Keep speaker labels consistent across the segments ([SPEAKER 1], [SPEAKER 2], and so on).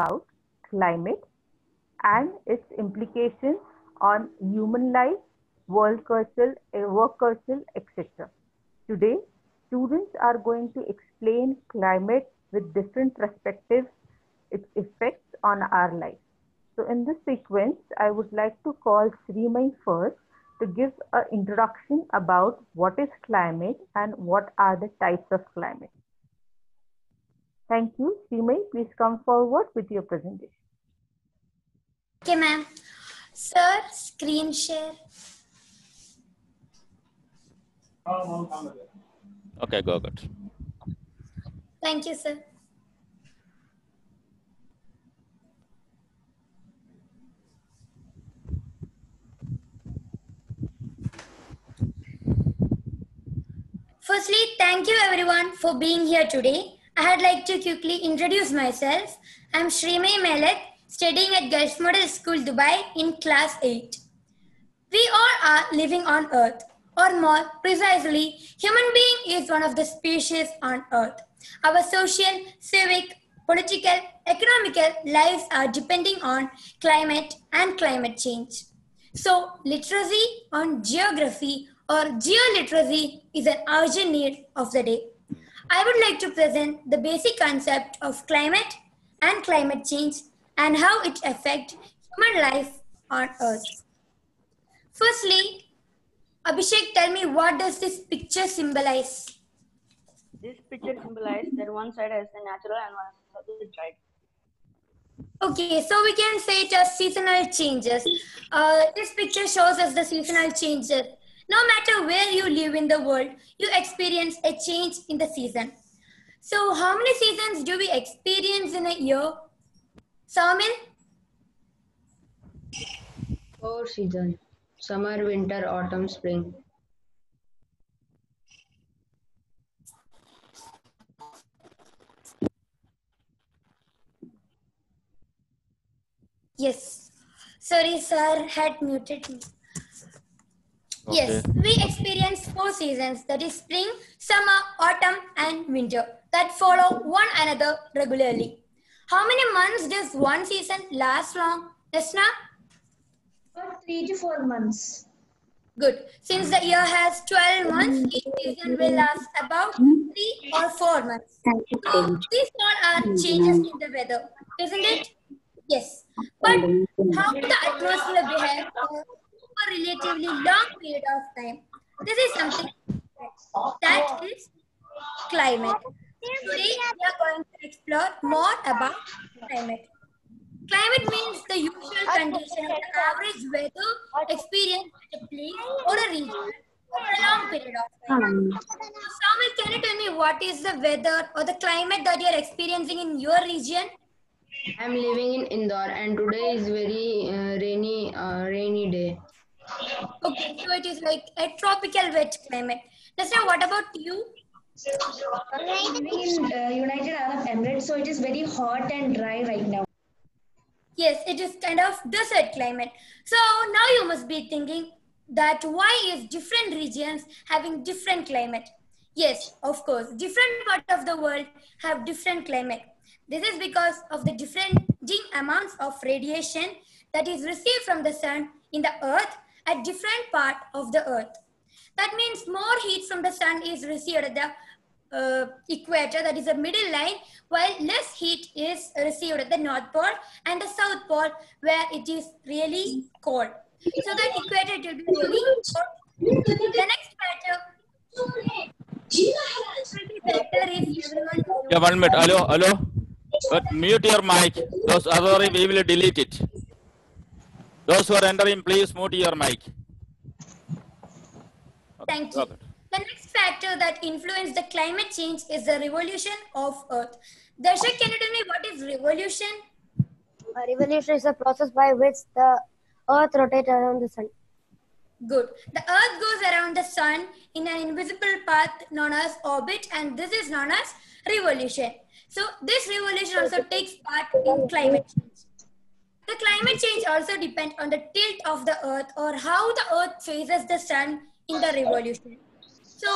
[SPEAKER 1] about climate and its implications on human life, world culture, work culture, etc. Today, students are going to explain climate with different perspectives, its effects on our life. So in this sequence, I would like to call Srimay first to give an introduction about what is climate and what are the types of climate. Thank you. Srimay, please come forward with your presentation.
[SPEAKER 2] Okay, ma'am. Sir, screen share.
[SPEAKER 3] Okay, go ahead.
[SPEAKER 2] Thank you, sir. Firstly, thank you everyone for being here today. I'd like to quickly introduce myself. I'm Srimay Melek, studying at Gulf Model School, Dubai in class 8. We all are living on Earth, or more precisely, human being is one of the species on Earth. Our social, civic, political, economical lives are depending on climate and climate change. So, literacy on geography or geoliteracy is an urgent need of the day. I would like to present the basic concept of climate and climate change and how it affects human life on Earth. Firstly, Abhishek, tell me, what does this picture symbolize?
[SPEAKER 4] This picture symbolizes that one side has a natural and one side is right.
[SPEAKER 2] Okay, so we can say it as seasonal changes. This picture shows us the seasonal changes. No matter where you live in the world, you experience a change in the season. So how many seasons do we experience in a year? Saumil?
[SPEAKER 5] 4 seasons: summer, winter, autumn, spring.
[SPEAKER 2] Yes. Sorry, sir had muted me.
[SPEAKER 3] Okay.
[SPEAKER 2] Yes, we experience 4 seasons, that is spring, summer, autumn and winter, that follow one another regularly. How many months does one season last long? Desna?
[SPEAKER 6] For 3 to 4 months.
[SPEAKER 2] Good. Since the year has 12 months, each season will last about 3 or 4 months. So these all are changes in the weather, isn't it? Yes. But how the atmosphere behaves over a relatively long period of time, this is something that is climate. Today we are going to explore more about climate. Climate means the usual condition of the average weather experienced at a place or a region over a long period of time. So, Samuel, can you tell me what is the weather or the climate that you are experiencing in your region?
[SPEAKER 5] I'm living in Indore and today is very rainy day.
[SPEAKER 2] Okay, so it is like a tropical wet climate. Nasra, what about you?
[SPEAKER 6] I'm living in United Arab Emirates, so it is very hot and dry right now.
[SPEAKER 2] Yes, it is kind of desert climate. So now you must be thinking that why is different regions having different climate? Yes, of course, different parts of the world have different climate. This is because of the different amounts of radiation that is received from the sun in the earth at different part of the earth. That means more heat from the sun is received at the equator, that is the middle line, while less heat is received at the north pole and the south pole where it is really cold. So that equator it will be really cold. The next factor will be better if everyone
[SPEAKER 3] Yeah, 1 minute. Hello. But mute your mic. Those other we will delete it. Those who are entering, please mute your mic.
[SPEAKER 2] Thank you. The next factor that influences the climate change is the revolution of Earth. Darshak, can you tell me what is revolution?
[SPEAKER 7] A revolution is a process by which the Earth rotates around the Sun.
[SPEAKER 2] Good. The Earth goes around the Sun in an invisible path known as orbit, and this is known as revolution. So this revolution also takes part in climate change. The climate change also depends on the tilt of the Earth or how the Earth faces the Sun in the revolution. So,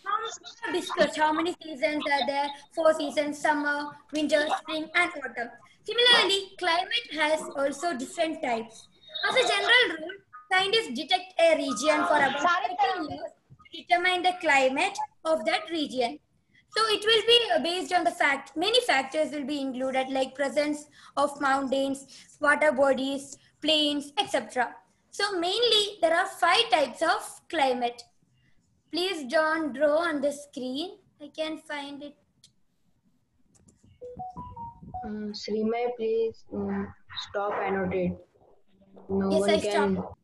[SPEAKER 2] how discussed how many seasons are there? 4 seasons: summer, winter, spring, and autumn. Similarly, climate has also different types. As a general rule, scientists detect a region for about 13 years to determine the climate of that region. So it will be based on the fact, many factors will be included like presence of mountains, water bodies, plains, etc. So mainly there are 5 types of climate. Please don't draw on the screen. I can find it.
[SPEAKER 5] Srimay, please stop annotate. No
[SPEAKER 2] Yes,
[SPEAKER 5] one
[SPEAKER 2] I
[SPEAKER 5] can.
[SPEAKER 2] stopped.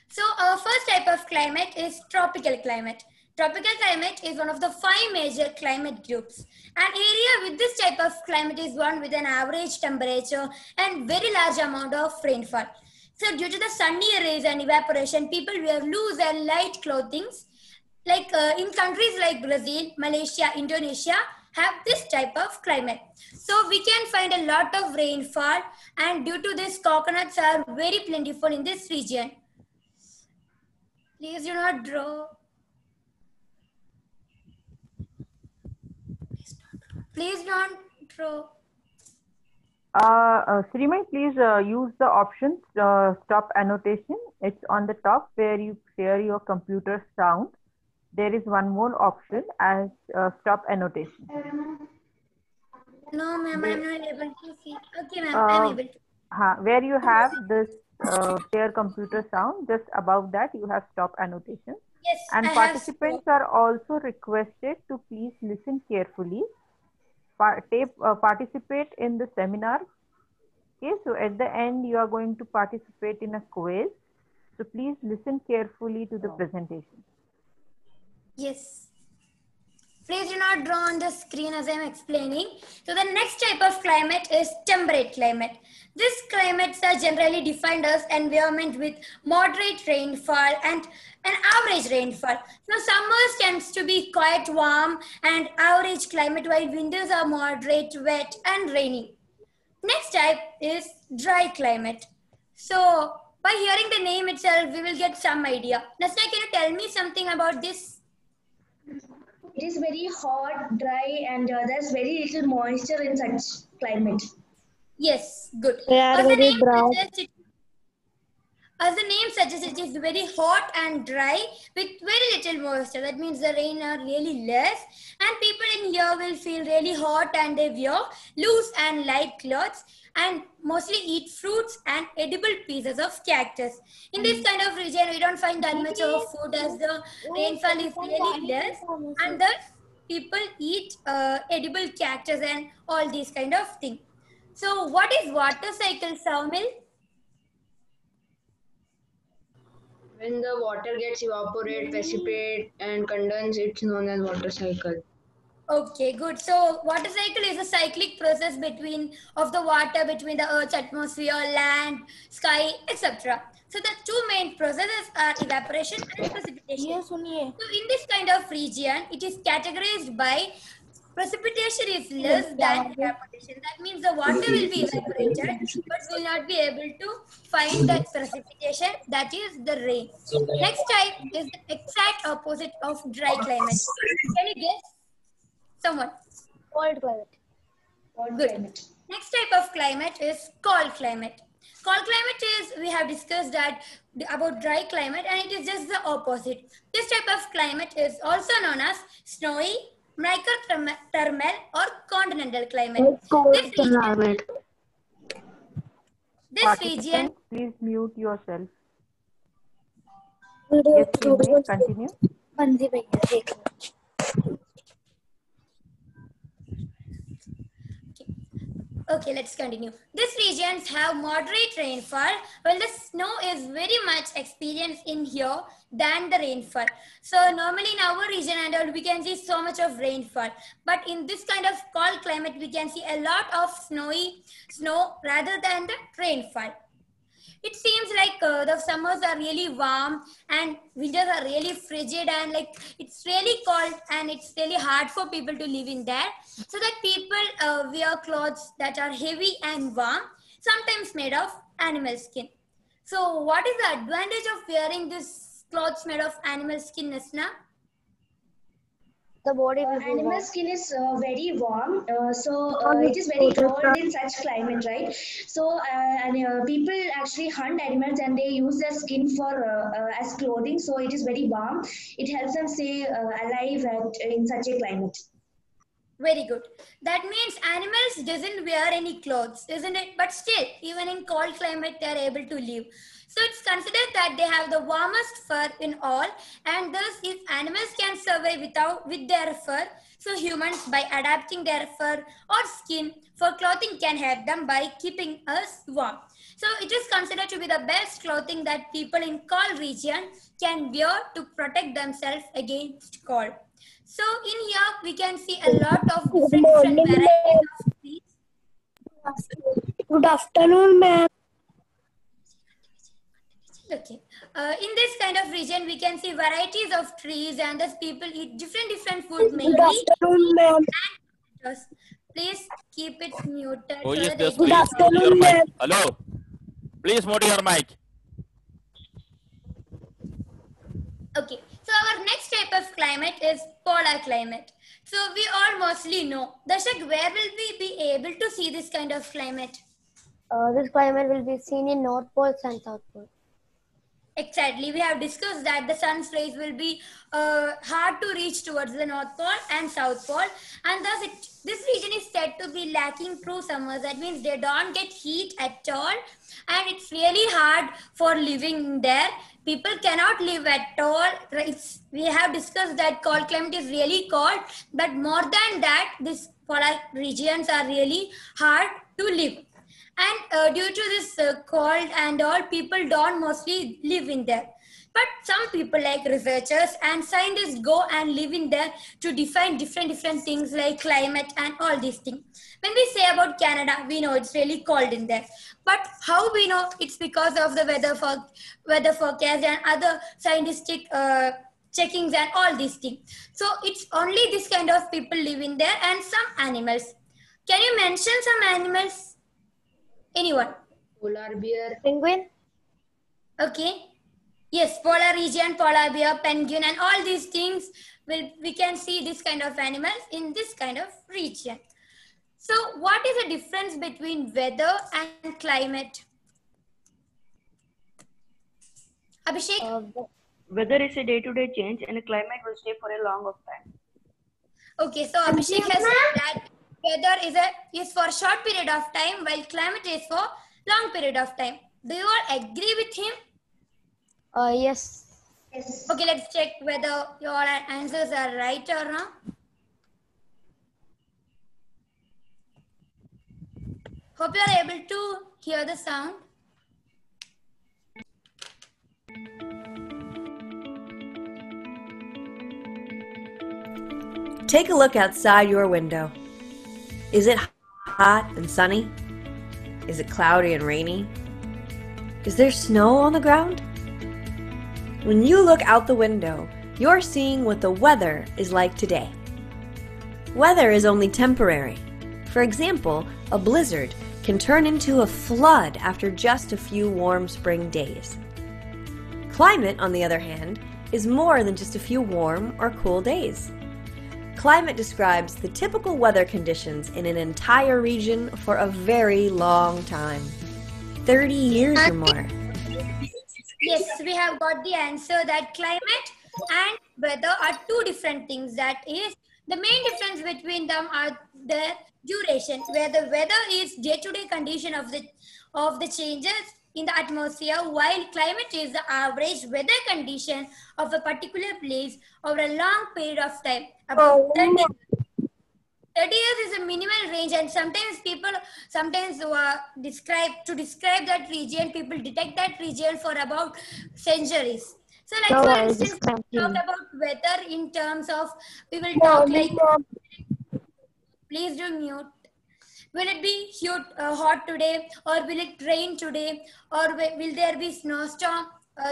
[SPEAKER 2] So our first type of climate is tropical climate. Tropical climate is one of the 5 major climate groups. An area with this type of climate is one with an average temperature and very large amount of rainfall. So due to the sunny rays and evaporation, people wear loose and light clothing. Like in countries like Brazil, Malaysia, Indonesia have this type of climate. So we can find a lot of rainfall, and due to this, coconuts are very plentiful in this region. Please do not draw. Please don't draw.
[SPEAKER 1] Srimay, please use the option stop annotation. It's on the top where you share your computer sound. There is one more option as stop annotation.
[SPEAKER 2] No, ma'am, I'm not able to see. Okay, ma'am, I'm able to.
[SPEAKER 1] Where you have this share computer sound, just above that you have stop annotation.
[SPEAKER 2] Yes,
[SPEAKER 1] and
[SPEAKER 2] I
[SPEAKER 1] participants are also requested to please listen carefully. Participate in the seminar. Okay, so at the end you are going to participate in a quiz. So please listen carefully to the presentation.
[SPEAKER 2] Yes. Please do not draw on the screen as I am explaining. So the next type of climate is temperate climate. These climates are generally defined as environment with moderate rainfall and an average rainfall. Now summers tends to be quite warm and average climate, while winters are moderate, wet and rainy. Next type is dry climate. So by hearing the name itself, we will get some idea. Nasna, can you tell me something about this?
[SPEAKER 6] It is very hot, dry, and there's very little moisture in such climate.
[SPEAKER 2] Yes, good.
[SPEAKER 7] They are very dry.
[SPEAKER 2] As the name suggests, it is very hot and dry with very little moisture. That means the rain are really less, and people in here will feel really hot and they wear loose and light clothes and mostly eat fruits and edible pieces of cactus. In this kind of region, we don't find that much of food as the rainfall is really less, and thus people eat edible cactus and all these kind of things. So what is water cycle, Saumil?
[SPEAKER 5] When the water gets evaporate, precipitate, and condense, it's known as water cycle.
[SPEAKER 2] Okay, good. So water cycle is a cyclic process of the water between the Earth's atmosphere, land, sky, etc. So the 2 main processes are evaporation and precipitation. So in this kind of region, it is categorized by precipitation is less than evaporation. That means the water will be evaporated, but will not be able to find that precipitation, that is the rain. Next type is the exact opposite of dry climate. Can you guess? Someone?
[SPEAKER 7] Cold climate.
[SPEAKER 2] Good. Next type of climate is cold climate. Cold climate is, we have discussed that about dry climate, and it is just the opposite. This type of climate is also known as snowy, microthermal or continental climate. This region,
[SPEAKER 1] please mute yourself. Yes, please continue.
[SPEAKER 2] Okay, let's continue. These regions have moderate rainfall, while the snow is very much experienced in here than the rainfall. So normally in our region and all, we can see so much of rainfall. But in this kind of cold climate, we can see a lot of snow rather than the rainfall. It seems like the summers are really warm and winters are really frigid, and like it's really cold and it's really hard for people to live in there. So that people wear clothes that are heavy and warm, sometimes made of animal skin. So what is the advantage of wearing this clothes made of animal skin, Nasna?
[SPEAKER 7] The body will be
[SPEAKER 6] Animal
[SPEAKER 7] warm.
[SPEAKER 6] skin is very warm, it is very cold in such climate, right? People actually hunt animals and they use their skin for as clothing. So it is very warm. It helps them stay alive in such a climate.
[SPEAKER 2] Very good. That means animals doesn't wear any clothes, isn't it? But still, even in cold climate, they are able to live. So it's considered that they have the warmest fur in all, and thus if animals can survive with their fur, so humans by adapting their fur or skin for clothing can help them by keeping us warm. So it is considered to be the best clothing that people in cold region can wear to protect themselves against cold. So in here we can see a lot of different varieties of trees.
[SPEAKER 7] Good afternoon, ma'am.
[SPEAKER 2] Okay. In this kind of region, we can see varieties of trees, and thus people eat different food mainly.
[SPEAKER 7] Good afternoon, ma'am.
[SPEAKER 2] Please keep it muted.
[SPEAKER 3] Who
[SPEAKER 2] so
[SPEAKER 3] is
[SPEAKER 2] that
[SPEAKER 3] this?
[SPEAKER 2] they
[SPEAKER 3] Please
[SPEAKER 2] can-
[SPEAKER 3] mute your mic. Hello. Please mute your mic.
[SPEAKER 2] Okay. So our next type of climate is polar climate. So we all mostly know. Darshak, where will we be able to see this kind of climate?
[SPEAKER 7] This climate will be seen in North Pole and South Pole.
[SPEAKER 2] Exactly. We have discussed that the sun's rays will be hard to reach towards the North Pole and South Pole, and thus this region is said to be lacking true summers. That means they don't get heat at all, and it's really hard for living there. People cannot live at all. We have discussed that cold climate is really cold, but more than that, these polar regions are really hard to live. And due to this cold and all, people don't mostly live in there. But some people like researchers and scientists go and live in there to define different things like climate and all these things. When we say about Canada, we know it's really cold in there. But how we know? It's because of the weather forecast and other scientific checkings and all these things. So it's only this kind of people live in there, and some animals. Can you mention some animals? Anyone?
[SPEAKER 5] Polar bear.
[SPEAKER 7] Penguin?
[SPEAKER 2] Okay. Yes, polar region, polar bear, penguin, and all these things, we can see this kind of animals in this kind of region. So what is the difference between weather and climate? Abhishek?
[SPEAKER 4] Weather is a day-to-day change and a climate will stay for a long of time.
[SPEAKER 2] Okay, so Abhishek has said that weather is for a short period of time, while climate is for long period of time. Do you all agree with him?
[SPEAKER 7] Yes.
[SPEAKER 6] Yes.
[SPEAKER 2] Okay, let's check whether your answers are right or not. Hope you are able to hear the sound.
[SPEAKER 8] Take a look outside your window. Is it hot and sunny? Is it cloudy and rainy? Is there snow on the ground? When you look out the window, you're seeing what the weather is like today. Weather is only temporary. For example, a blizzard can turn into a flood after just a few warm spring days. Climate, on the other hand, is more than just a few warm or cool days. Climate describes the typical weather conditions in an entire region for a very long time, 30 years or more.
[SPEAKER 2] Yes, we have got the answer that climate and weather are two different things. That is, the main difference between them are the duration, where the weather is day-to-day condition of the changes in the atmosphere, while climate is the average weather condition of a particular place over a long period of time. About 30 years is a minimal range, and sometimes people describe that region, people detect that region for about centuries. So like for instance, we talk about weather in terms of, we will talk like, please do mute. Will it be hot today, or will it rain today, or will there be snowstorm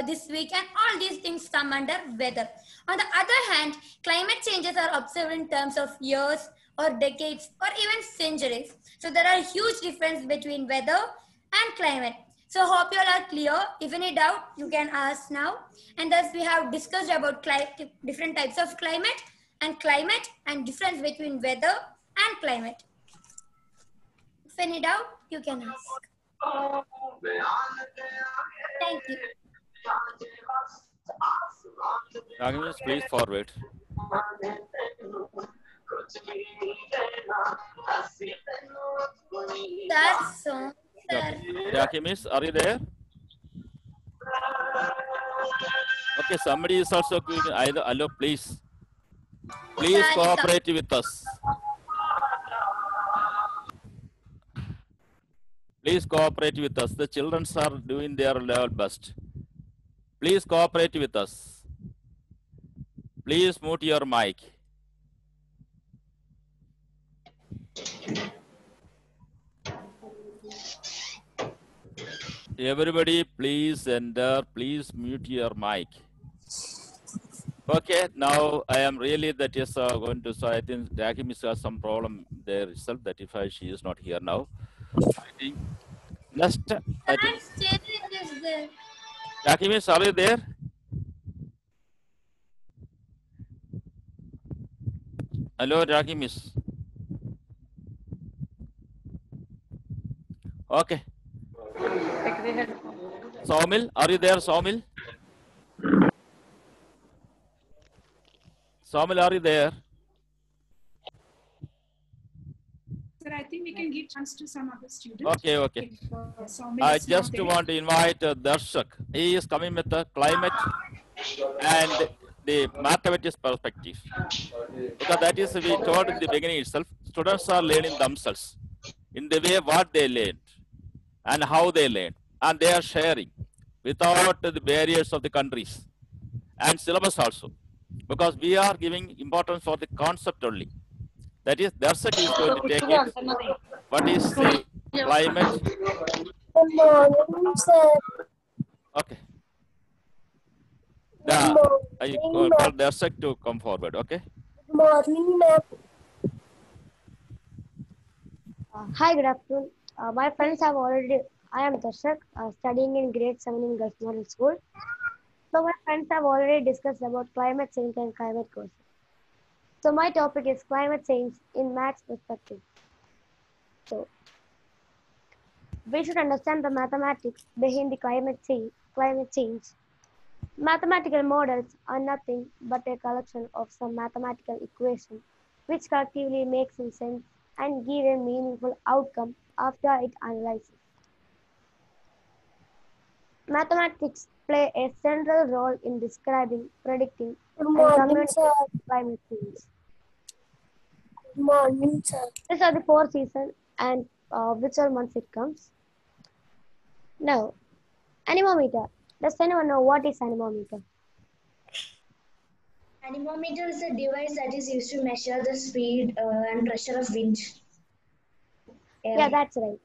[SPEAKER 2] this week? And all these things come under weather. On the other hand, climate changes are observed in terms of years or decades or even centuries. So there are huge difference between weather and climate. So hope you all are clear. If any doubt, you can ask now. And thus we have discussed about different types of climate and climate and difference between weather and climate. If any doubt, you can ask. Thank you.
[SPEAKER 3] Raghimiss, please forward.
[SPEAKER 2] That's so.
[SPEAKER 3] Raghimiss, are you there? Okay, somebody is also doing either. Hello, please. Please cooperate with us. Please cooperate with us. The children are doing their level best. Please cooperate with us. Please mute your mic. Everybody, please enter. Please mute your mic. Okay, now I am really that is going to. So I think Raghimiss has some problem there itself. That if she is not here now. I think next. I think. Raghimiss, are you there? Hello, Raghimiss. Okay. Saumil, are you there, Saumil? Saumil, are you there?
[SPEAKER 9] Sir, I think we can give chance to some other students.
[SPEAKER 3] Okay, okay. I just want to invite Darshak. He is coming with the climate and the mathematics perspective. Because that is, we told in the beginning itself, students are learning themselves in the way what they learned and how they learned. And they are sharing without the barriers of the countries and syllabus also. Because we are giving importance for the concept only. That is, Darshak is going to take it. What is the climate?
[SPEAKER 10] Good morning, sir.
[SPEAKER 3] Okay. I call Darshak to come forward, okay?
[SPEAKER 10] Good morning, ma'am.
[SPEAKER 7] Hi, good afternoon. My friends have already, I am Darshak, studying in grade 7 in Girls Model School. So my friends have already discussed about climate change and climate courses. So my topic is climate change in maths perspective. So we should understand the mathematics behind the climate change. Mathematical models are nothing but a collection of some mathematical equations which collectively make some sense and give a meaningful outcome after it analyzes. Mathematics play a central role in describing, predicting, and communicating climate change.
[SPEAKER 10] Good morning, sir.
[SPEAKER 7] These are the 4 seasons and whichever month it comes. Now, anemometer. Does anyone know what is anemometer?
[SPEAKER 6] Anemometer is a device that is used to measure the speed and pressure of wind.
[SPEAKER 7] Yeah, that's right.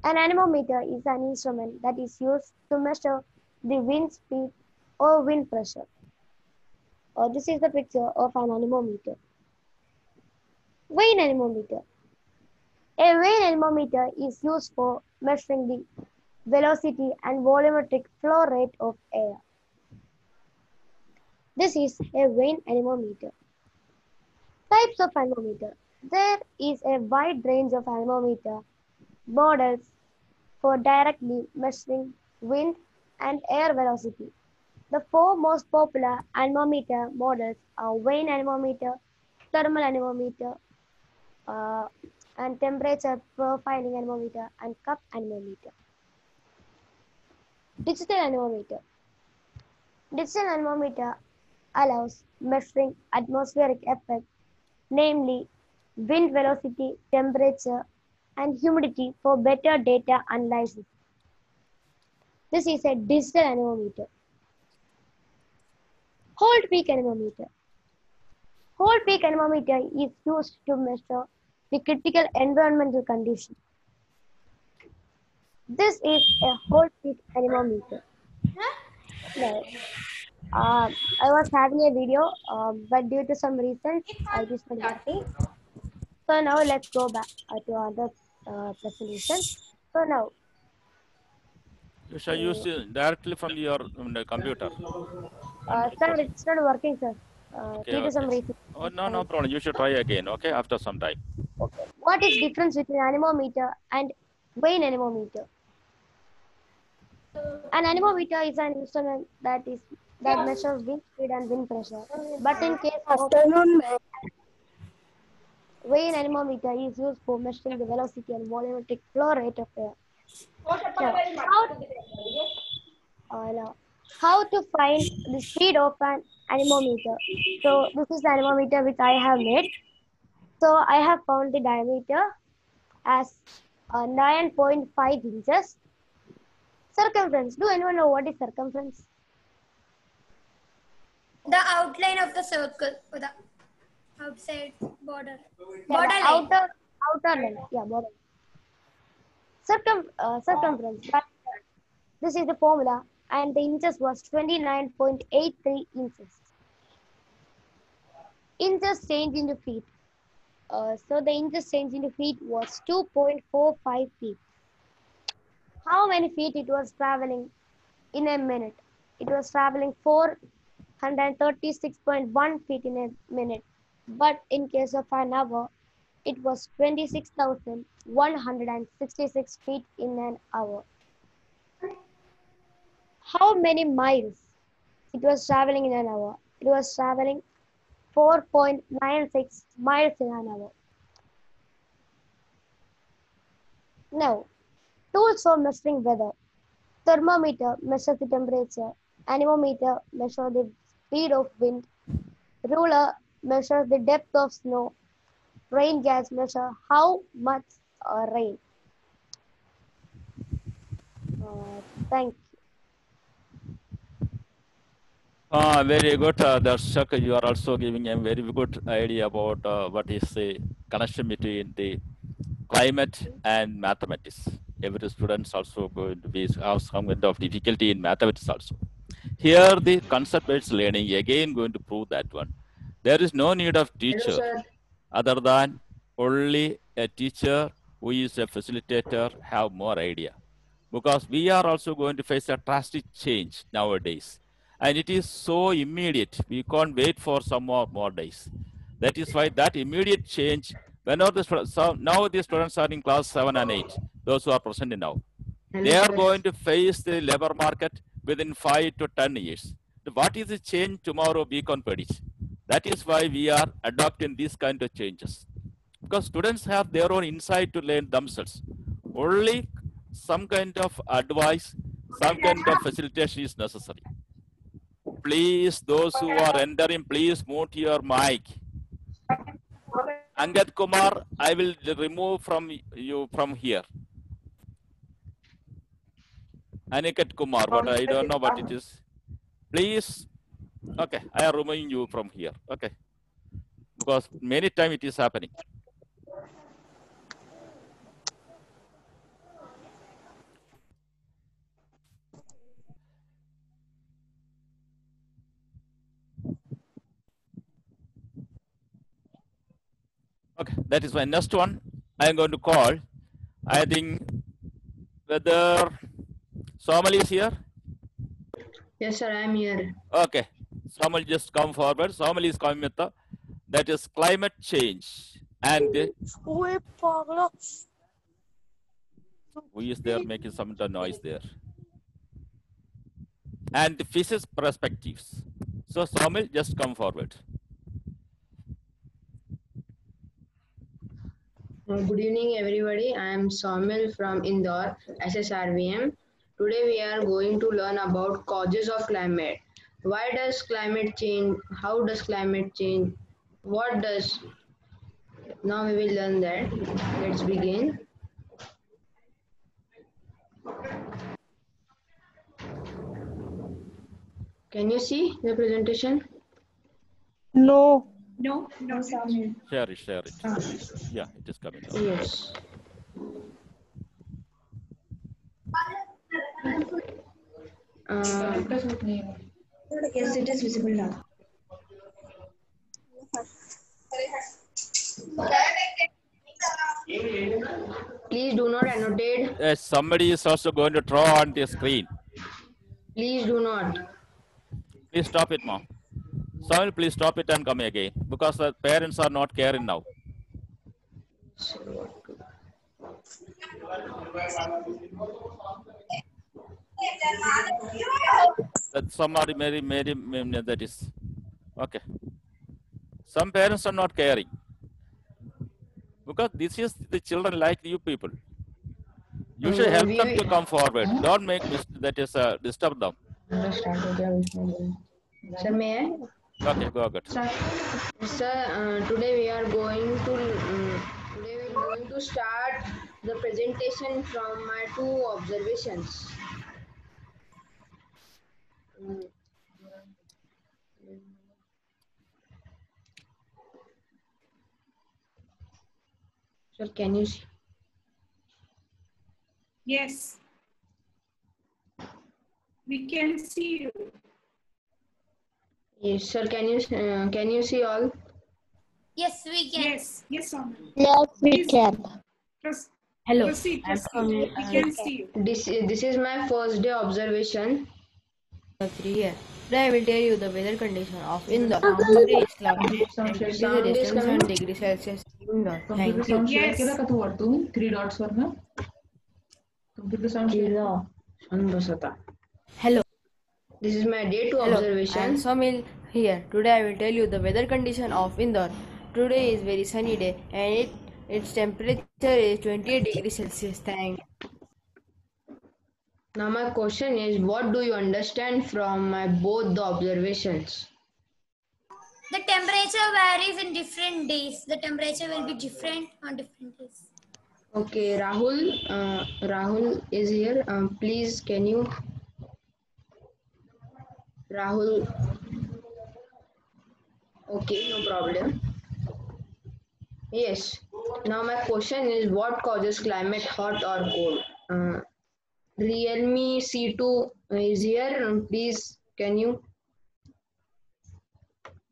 [SPEAKER 7] An anemometer is an instrument that is used to measure the wind speed or wind pressure. This is the picture of an anemometer. Vane anemometer. A vane anemometer is used for measuring the velocity and volumetric flow rate of air. This is a vane anemometer. Types of anemometer. There is a wide range of anemometer models for directly measuring wind and air velocity. The 4 most popular anemometer models are vane anemometer, thermal anemometer, and temperature profiling anemometer and cup anemometer. Digital anemometer. Digital anemometer allows measuring atmospheric effects, namely wind velocity, temperature, and humidity for better data analysis. This is a digital anemometer. Hold peak anemometer. Hold peak anemometer is used to measure the critical environmental condition. This is a hold peak anemometer. Now, I was having a video, but due to some reasons, I just not working. So now let's go back to other presentation. So now,
[SPEAKER 3] You shall use it directly from your computer.
[SPEAKER 7] sir, it's not working, sir.
[SPEAKER 3] Okay,
[SPEAKER 7] due to some
[SPEAKER 3] okay.
[SPEAKER 7] reason.
[SPEAKER 3] Oh, no problem. You should try again, okay, after some time.
[SPEAKER 7] What is difference between anemometer and vein anemometer? An anemometer is an instrument that measures wind speed and wind pressure. But in case of
[SPEAKER 10] Afternoon, ma'am.
[SPEAKER 7] vein anemometer is used for measuring the velocity and volumetric flow rate of air. Now, how to find the speed of an anemometer? So this is the anemometer which I have made. So I have found the diameter as 9.5 inches. Circumference. Do anyone know what is circumference?
[SPEAKER 2] The outline of the circle or the outside border.
[SPEAKER 7] Yeah, the outer length. Yeah, border. Circumference. This is the formula, and the inches was 29.83 inches. Inches change into feet. So the inches change into feet was 2.45 feet. How many feet it was traveling in a minute? It was traveling 436.1 feet in a minute. But in case of an hour, it was 26,166 feet in an hour. How many miles it was traveling in an hour? It was traveling 4.96 miles in an hour. Now, tools for measuring weather. Thermometer measures the temperature. Anemometer measures the speed of wind. Ruler measures the depth of snow. Rain gauge measures how much rain. Thank you.
[SPEAKER 3] Very good, Darshak. You are also giving a very good idea about what is the connection between the climate and mathematics. Every student is also going to have some kind of difficulty in mathematics also. Here, the concept-based learning again going to prove that one. There is no need of teacher other than only a teacher who is a facilitator have more idea. Because we are also going to face a drastic change nowadays. And it is so immediate. We can't wait for some more days. That is why that immediate change, whenever the students, so now the students are in class 7 and 8, those who are present now. They are going to face the labor market within 5 to 10 years. What is the change tomorrow we can predict? That is why we are adopting these kind of changes. Because students have their own insight to learn themselves. Only some kind of advice, some kind of facilitation is necessary. Please, those who are entering, please mute your mic. Angad Kumar, I will remove from you from here. Aniket Kumar, but I don't know what it is. Please, okay, I am removing you from here. Okay, because many times it is happening. Okay, that is my next one. I am going to call. I think whether Somal is here.
[SPEAKER 5] Yes, sir, I am here.
[SPEAKER 3] Okay, Somal just come forward. Somal is coming with that is climate change and who is there making some noise there? And the physics perspectives. So Somal, just come forward.
[SPEAKER 5] Good evening, everybody. I am Somil from Indore, SSRVM. Today we are going to learn about causes of climate. Why does climate change? How does climate change? What does? Now we will learn that. Let's begin. Can you see the presentation?
[SPEAKER 10] No.
[SPEAKER 9] No, Somil.
[SPEAKER 3] Share it. Yeah, it is coming down.
[SPEAKER 5] Yes.
[SPEAKER 6] Yes, it is visible now.
[SPEAKER 5] Please do not annotate.
[SPEAKER 3] Yes, somebody is also going to draw on the screen.
[SPEAKER 5] Please do not.
[SPEAKER 3] Please stop it, mom. Someone please stop it and come again because the parents are not caring now. That somebody that is okay. Some parents are not caring because this is the children like you people. You should help them to come forward. Don't make that is disturb them.
[SPEAKER 5] Sir, may I?
[SPEAKER 3] Okay, go ahead.
[SPEAKER 5] Sir, today we are going to start the presentation from my 2 observations. Sir, can you see?
[SPEAKER 9] Yes. We can see you.
[SPEAKER 5] Yes, sir. Can you see all?
[SPEAKER 2] Yes, we can.
[SPEAKER 9] Yes, yes, Soumya.
[SPEAKER 7] Yes, we
[SPEAKER 9] Please.
[SPEAKER 7] can.
[SPEAKER 10] Hello.
[SPEAKER 9] Proceed.
[SPEAKER 10] I'm
[SPEAKER 9] We can see you.
[SPEAKER 5] This is my first day observation.
[SPEAKER 10] 3 here. Today I will tell you the weather condition of Indore. Today is cloudy and it is
[SPEAKER 5] Sound is
[SPEAKER 10] 27
[SPEAKER 5] coming.
[SPEAKER 10] degrees Celsius in Indore.
[SPEAKER 11] Computer
[SPEAKER 10] Thank you.
[SPEAKER 11] sound share
[SPEAKER 9] Yes.
[SPEAKER 11] केला का तू वरतून 3 dots वर ना computer sound share बसता.
[SPEAKER 10] Hello.
[SPEAKER 5] This is my day 2
[SPEAKER 10] Hello. I am
[SPEAKER 5] observation.
[SPEAKER 10] Somil here. Today I will tell you the weather condition of Indore. Today is very sunny day and its temperature is 28 degrees Celsius. Thank you.
[SPEAKER 5] Now my question is, what do you understand from my both the observations?
[SPEAKER 2] The temperature varies in different days. The temperature will be different on different days.
[SPEAKER 5] Okay, Rahul is here. Please, can you? Rahul. Okay, no problem. Yes. Now my question is, what causes climate hot or cold? Realme C2 is here. Please, can you?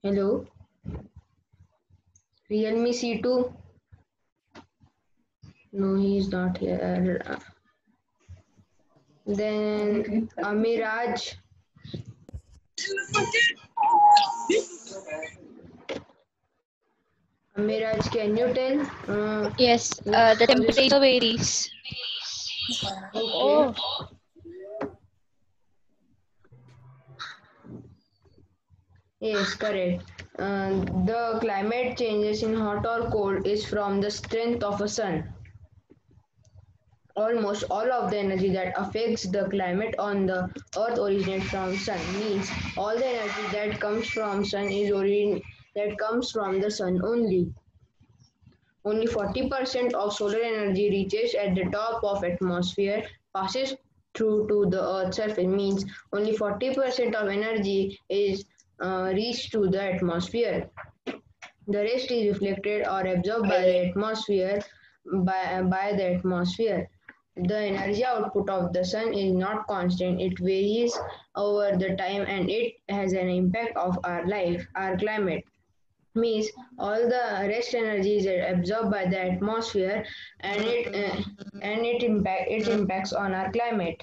[SPEAKER 5] Hello. Realme C2. No, he is not here. Then Amiraj. Amiraj, can you tell?
[SPEAKER 12] Yes, the temperature varies.
[SPEAKER 5] Okay. Yes, correct. The climate changes in hot or cold is from the strength of a sun. Almost all of the energy that affects the climate on the earth originates from sun. Means all the energy that comes from sun is comes from the sun only. Only 40% of solar energy reaches at the top of atmosphere, passes through to the earth's surface. Means only 40% of energy is reached to the atmosphere. The rest is reflected or absorbed by the atmosphere. By the atmosphere. The energy output of the sun is not constant. It varies over the time and it has an impact of our life, our climate. Means all the rest energy is absorbed by the atmosphere and it impacts on our climate.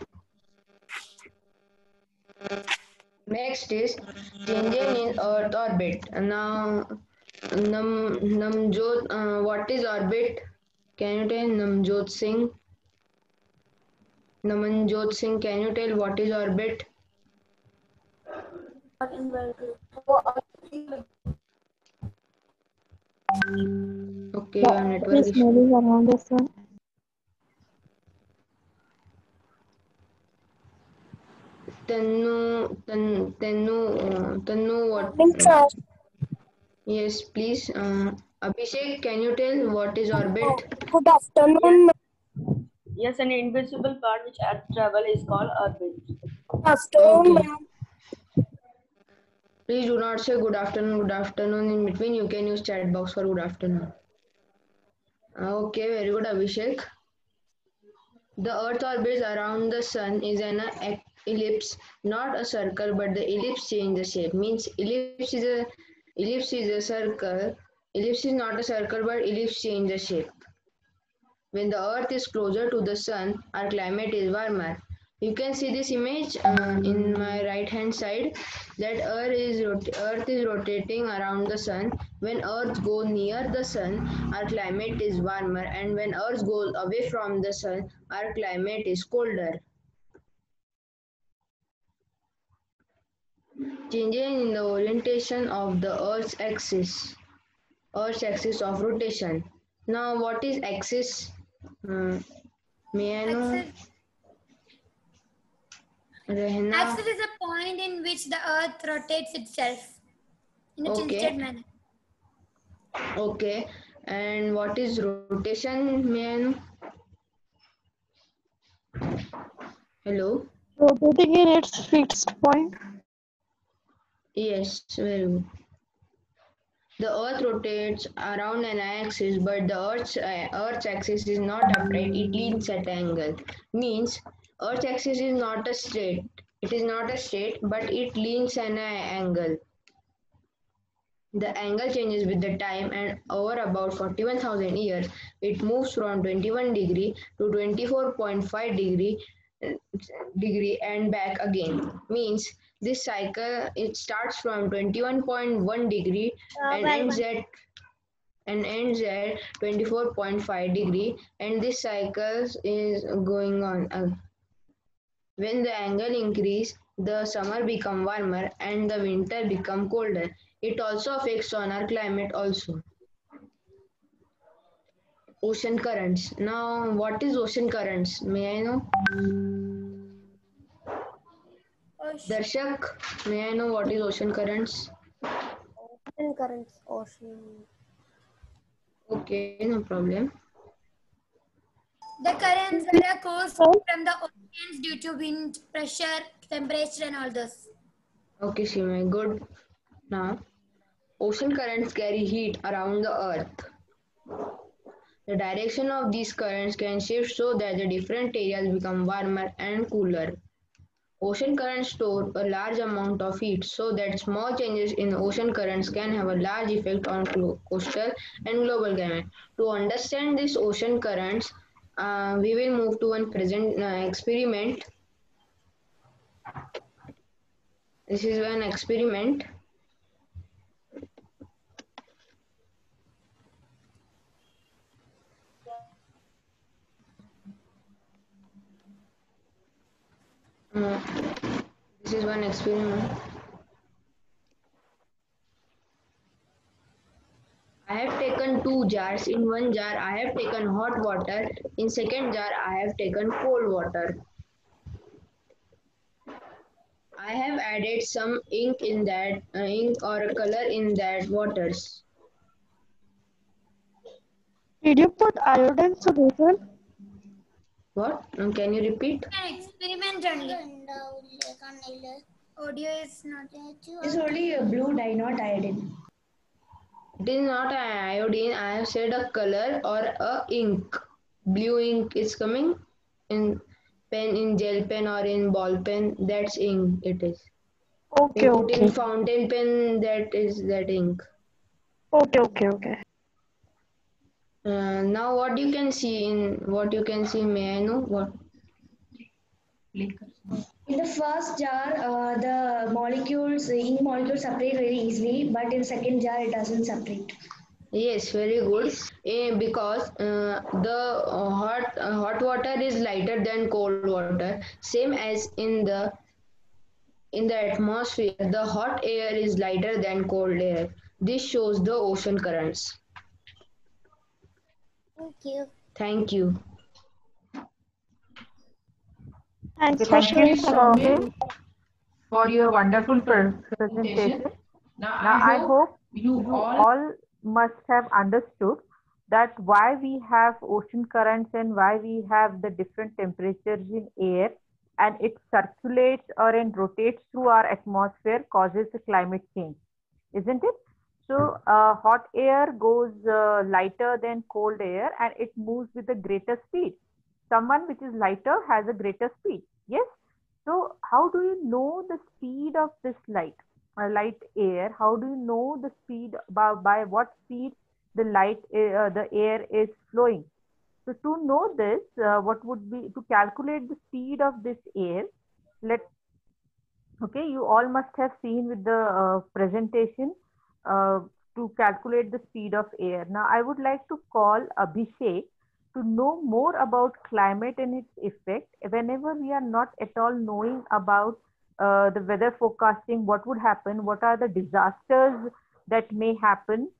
[SPEAKER 5] Next is changing in Earth orbit. Now, Namjot, what is orbit? Can you tell Namjot Singh? Namanjot Singh, can you tell what is orbit? Okay, our network is
[SPEAKER 10] moving around the sun.
[SPEAKER 5] Tannu, what? Yes, please. Abhishek, can you tell what is orbit?
[SPEAKER 12] Good afternoon.
[SPEAKER 4] Yes, an invisible part which Earth travel is called orbit.
[SPEAKER 12] Good afternoon,
[SPEAKER 5] Okay. Please do not say good afternoon in between. You can use chat box for good afternoon. Okay, very good, Abhishek. The Earth orbits around the sun is an ellipse, not a circle, but the ellipse changes the shape. Means ellipse is a circle. Ellipse is not a circle, but ellipse changes the shape. When the Earth is closer to the sun, our climate is warmer. You can see this image in my right hand side that Earth is rotating around the sun. When Earth goes near the sun, our climate is warmer, and when Earth goes away from the sun, our climate is colder. Changes in the orientation of the Earth's axis of rotation. Now, what is axis? May I know?
[SPEAKER 2] Axis is a point in which the Earth rotates itself in a tilted manner.
[SPEAKER 5] Okay. And what is rotation, may I know? Hello?
[SPEAKER 12] Rotating in its fixed point.
[SPEAKER 5] Yes, very good. The Earth rotates around an axis, but the Earth's axis is not upright. It leans at an angle. Means Earth's axis is not a straight. It is not a straight, but it leans at an angle. The angle changes with the time, and over about 41,000 years, it moves from 21 degree to 24.5 degree and back again. Means this cycle, it starts from 21.1 degree and ends at 24.5 degree, and this cycle is going on. When the angle increase, the summer become warmer and the winter become colder. It also affects on our climate also. Ocean currents. Now, what is ocean currents? May I know? Darshak, may I know what is ocean currents?
[SPEAKER 7] Ocean currents, ocean.
[SPEAKER 5] Okay, no problem.
[SPEAKER 2] The currents that are caused from the oceans due to wind, pressure, temperature, and all those.
[SPEAKER 5] Okay, Shimei, good. Now, ocean currents carry heat around the earth. The direction of these currents can shift so that the different areas become warmer and cooler. Ocean currents store a large amount of heat, so that small changes in ocean currents can have a large effect on coastal and global climate. To understand these ocean currents, we will move to one present experiment. This is one experiment. This is one experiment. I have taken 2 jars. In one jar, I have taken hot water. In second jar, I have taken cold water. I have added some ink in that ink or color in that waters.
[SPEAKER 12] Did you put iodine solution?
[SPEAKER 5] What? Can you repeat?
[SPEAKER 2] An experiment only. Audio is not.
[SPEAKER 6] It's only a blue dye, not iodine.
[SPEAKER 5] It is not iodine. I have said a color or a ink. Blue ink is coming in pen, in gel pen or in ball pen. That's ink. It is.
[SPEAKER 12] Okay, okay.
[SPEAKER 5] In fountain pen, that is that ink.
[SPEAKER 12] Okay.
[SPEAKER 5] Now, what you can see may I know what?
[SPEAKER 6] In the first jar, the molecules, the ink molecules separate very easily, but in second jar, it doesn't separate.
[SPEAKER 5] Yes, very good. Because the hot water is lighter than cold water. Same as in the atmosphere, the hot air is lighter than cold air. This shows the ocean currents.
[SPEAKER 7] Thank you.
[SPEAKER 5] Thank you.
[SPEAKER 12] Thank
[SPEAKER 1] you,
[SPEAKER 12] Soumil,
[SPEAKER 1] for your wonderful presentation. Now, I hope you all must have understood that why we have ocean currents and why we have the different temperatures in air, and it circulates or it rotates through our atmosphere causes a climate change, isn't it? So hot air goes lighter than cold air and it moves with a greater speed. Someone which is lighter has a greater speed. Yes. So how do you know the speed of this light air? How do you know the speed by what speed the air is flowing? So to know this, what would be to calculate the speed of this air? Okay, you all must have seen with the presentation to calculate the speed of air. Now, I would like to call Abhishek to know more about climate and its effect. Whenever we are not at all knowing about the weather forecasting, what would happen, what are the disasters that may happen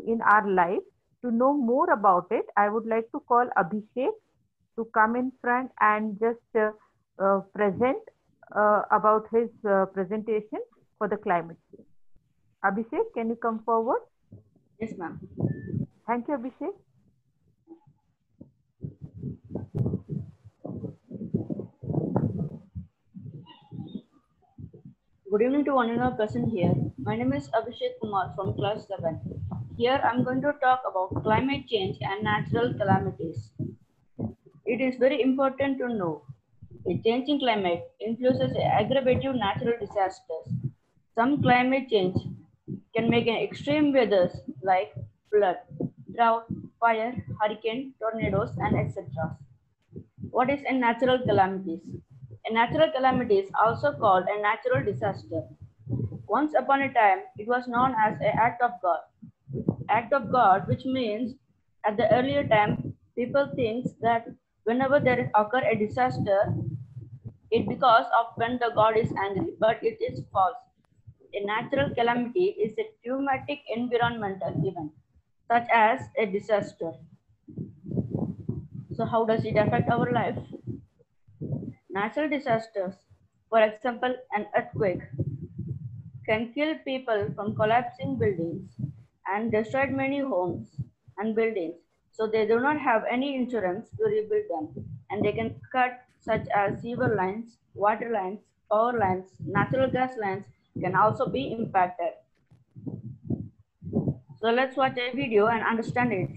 [SPEAKER 1] in our life. To know more about it, I would like to call Abhishek to come in front and just present about his presentation for the climate change. Abhishek, can you come forward?
[SPEAKER 4] Yes, ma'am.
[SPEAKER 1] Thank you, Abhishek.
[SPEAKER 4] Good evening to one and all present here. My name is Abhishek Kumar from class 7. Here I'm going to talk about climate change and natural calamities. It is very important to know a changing climate influences aggravative natural disasters. Some climate change can make an extreme weathers like flood, drought, fire, hurricane, tornadoes, and etc. What is a natural calamities? A natural calamity is also called a natural disaster. Once upon a time, it was known as an act of God. Act of God, which means at the earlier time, people think that whenever there occur a disaster, it because of when the God is angry, but it is false. A natural calamity is a traumatic environmental event, such as a disaster. So how does it affect our life? Natural disasters, for example, an earthquake, can kill people from collapsing buildings and destroy many homes and buildings. So they do not have any insurance to rebuild them. And they can cut such as sewer lines, water lines, power lines, natural gas lines can also be impacted. So let's watch a video and understand it.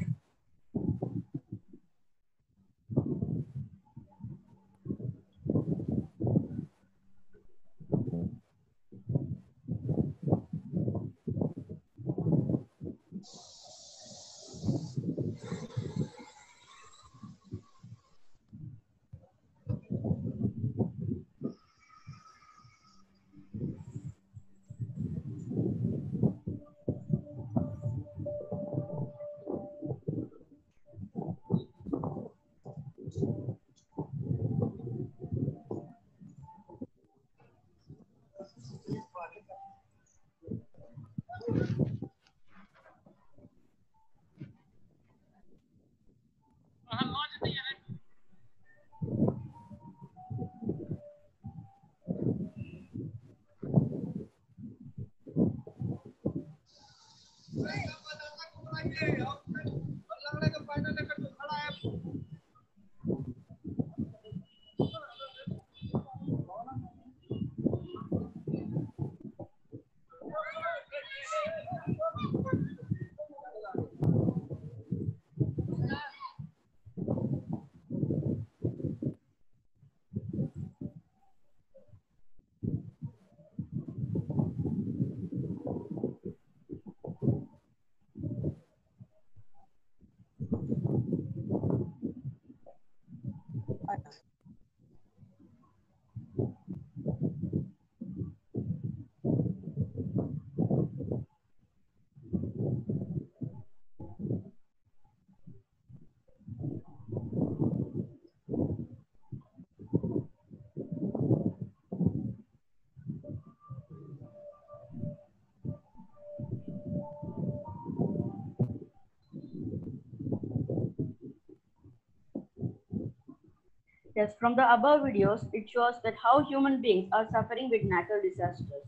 [SPEAKER 4] Yes, from the above videos, it shows that how human beings are suffering with natural disasters.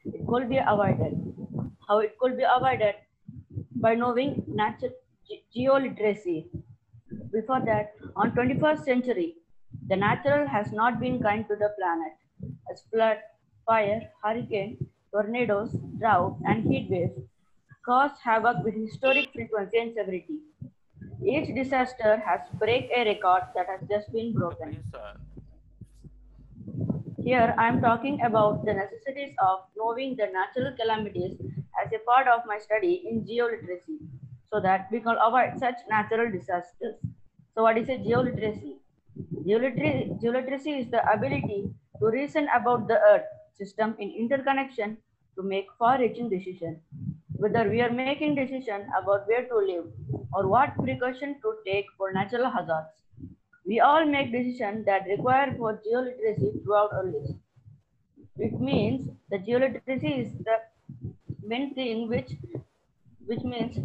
[SPEAKER 4] It could be avoided. How it could be avoided? By knowing geoliteracy. Before that, on 21st century, the natural has not been kind to the planet, as flood, fire, hurricane, tornadoes, drought, and heat waves cause havoc with historic frequency and severity. Each disaster has break a record that has just been broken. Here I am talking about the necessities of knowing the natural calamities as a part of my study in geoliteracy, so that we can avoid such natural disasters. So what is a geoliteracy? Geoliteracy is the ability to reason about the earth system in interconnection to make far-reaching decisions. Whether we are making decisions about where to live or what precaution to take for natural hazards. We all make decisions that require for geoliteracy throughout our lives. It means the geoliteracy is the main thing which means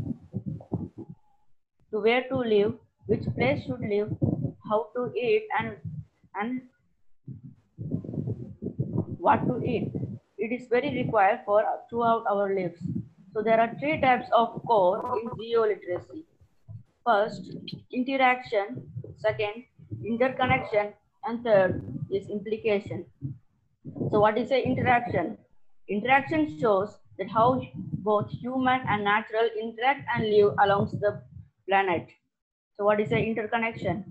[SPEAKER 4] to where to live, which place should live, how to eat and what to eat. It is very required for throughout our lives. So there are three types of core in geoliteracy. First, interaction. Second, interconnection. And third is implication. So what is a interaction? Interaction shows that how both human and natural interact and live along the planet. So what is a interconnection?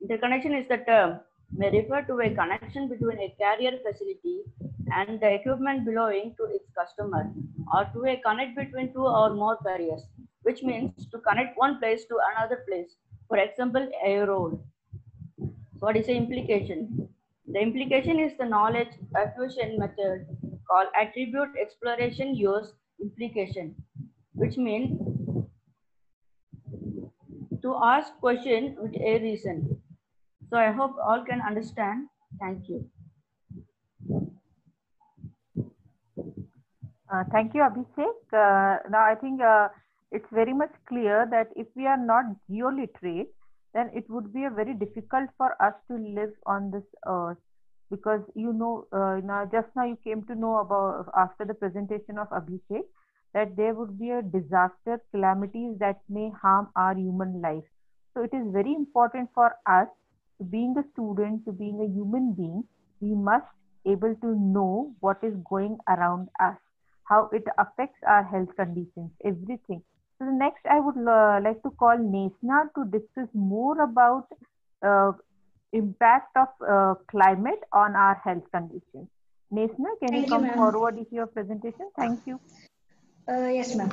[SPEAKER 4] Interconnection is the term may refer to a connection between a carrier facility and the equipment belonging to its customer, or to a connect between two or more carriers, which means to connect one place to another place. For example, a road. So what is the implication? The implication is the knowledge acquisition method called attribute exploration use implication, which means to ask question with a reason. So I hope all can understand. Thank you.
[SPEAKER 1] Thank you, Abhishek. Now I think it's very much clear that if we are not geoliterate, then it would be a very difficult for us to live on this earth, because just now you came to know about, after the presentation of Abhishek, that there would be a disaster, calamities that may harm our human life. So it is very important for us, to being a student, to being a human being, we must able to know what is going around us, how it affects our health conditions, everything. So the next I would like to call Nesna to discuss more about impact of climate on our health conditions. Nesna, can you come forward with your presentation? Thank you.
[SPEAKER 6] Yes, ma'am.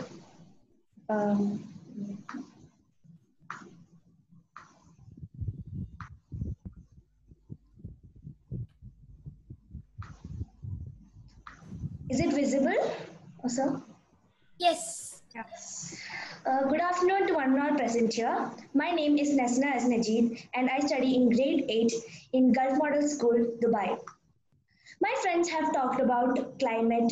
[SPEAKER 6] Is it visible, sir?
[SPEAKER 2] Yes.
[SPEAKER 6] Good afternoon to one and all present here. My name is Nesna Aznajid and I study in grade 8 in Gulf Model School, Dubai. My friends have talked about climate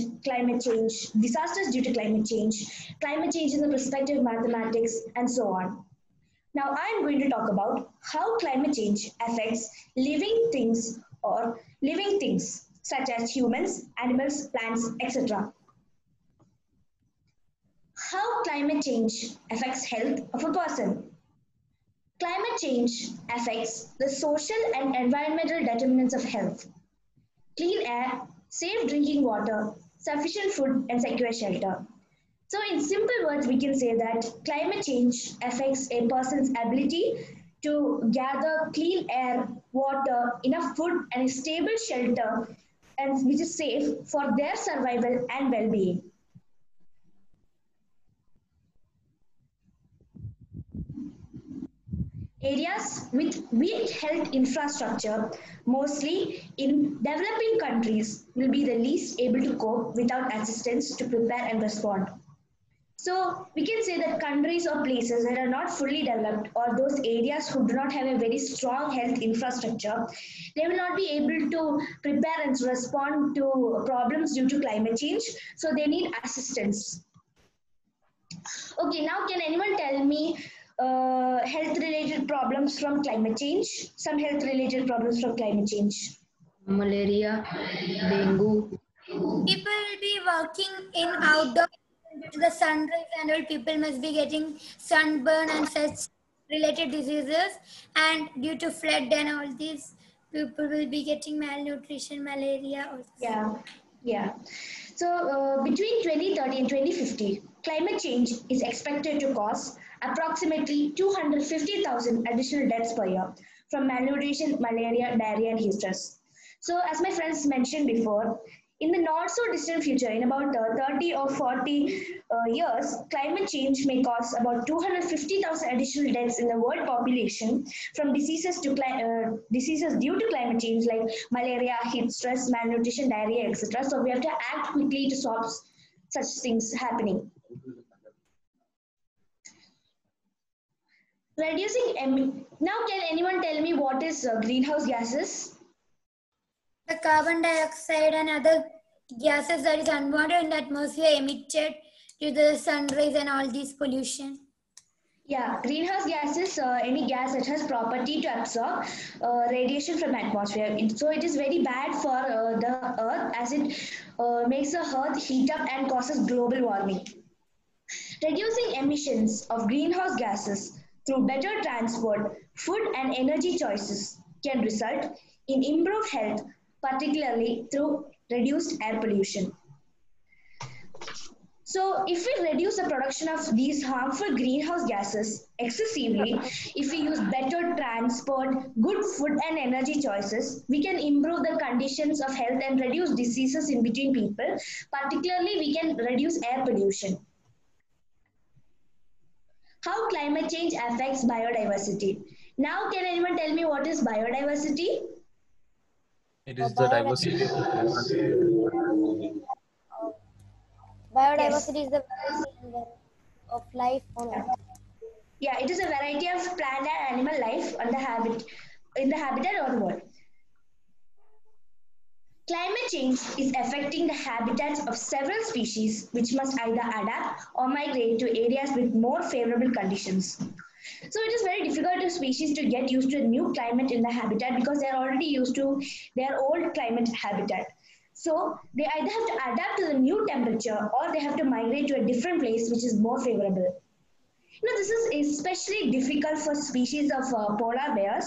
[SPEAKER 6] change, disasters due to climate change in the perspective of mathematics, and so on. Now I am going to talk about how climate change affects living things such as humans, animals, plants, etc. How climate change affects health of a person. Climate change affects the social and environmental determinants of health. Clean air, safe drinking water, sufficient food, and secure shelter. So in simple words, we can say that climate change affects a person's ability to gather clean air, water, enough food, and a stable shelter, and which is safe for their survival and well-being. Areas with weak health infrastructure, mostly in developing countries, will be the least able to cope without assistance to prepare and respond. So we can say that countries or places that are not fully developed, or those areas who do not have a very strong health infrastructure, they will not be able to prepare and respond to problems due to climate change. So they need assistance. Okay, now can anyone tell me health-related problems from climate change? Some health-related problems from climate change.
[SPEAKER 5] Malaria, dengue.
[SPEAKER 2] People will be working in outdoor due to the sun rays, and all people must be getting sunburn and such related diseases, and due to flood and all these, people will be getting malnutrition, malaria also.
[SPEAKER 6] Yeah. So between 2030 and 2050, climate change is expected to cause approximately 250,000 additional deaths per year from malnutrition, malaria, diarrhea, and heat stress. So as my friends mentioned before, In the not so distant future, in about 30 or 40 years, climate change may cause about 250,000 additional deaths in the world population from diseases due to climate change like malaria, heat stress, malnutrition, diarrhea, etc. So we have to act quickly to stop such things happening. Now, can anyone tell me what is greenhouse gases?
[SPEAKER 2] The carbon dioxide and other gases that is unwanted in the atmosphere emitted due to the sun rays and all these pollution.
[SPEAKER 6] Yeah, greenhouse gases, any gas that has property to absorb radiation from atmosphere. So it is very bad for the earth as it makes the earth heat up and causes global warming. Reducing emissions of greenhouse gases through better transport, food and energy choices can result in improved health, particularly through reduced air pollution. So if we reduce the production of these harmful greenhouse gases excessively, if we use better transport, good food and energy choices, we can improve the conditions of health and reduce diseases in between people. Particularly, we can reduce air pollution. How climate change affects biodiversity? Now, can anyone tell me what is biodiversity?
[SPEAKER 13] It is the diversity of
[SPEAKER 7] biodiversity is the variety of life on Earth.
[SPEAKER 6] Yeah, it is a variety of plant and animal life on the in the habitat of the world. Climate change is affecting the habitats of several species which must either adapt or migrate to areas with more favorable conditions. So it is very difficult for species to get used to a new climate in the habitat because they are already used to their old climate habitat. So they either have to adapt to the new temperature or they have to migrate to a different place which is more favorable. This is especially difficult for species of polar bears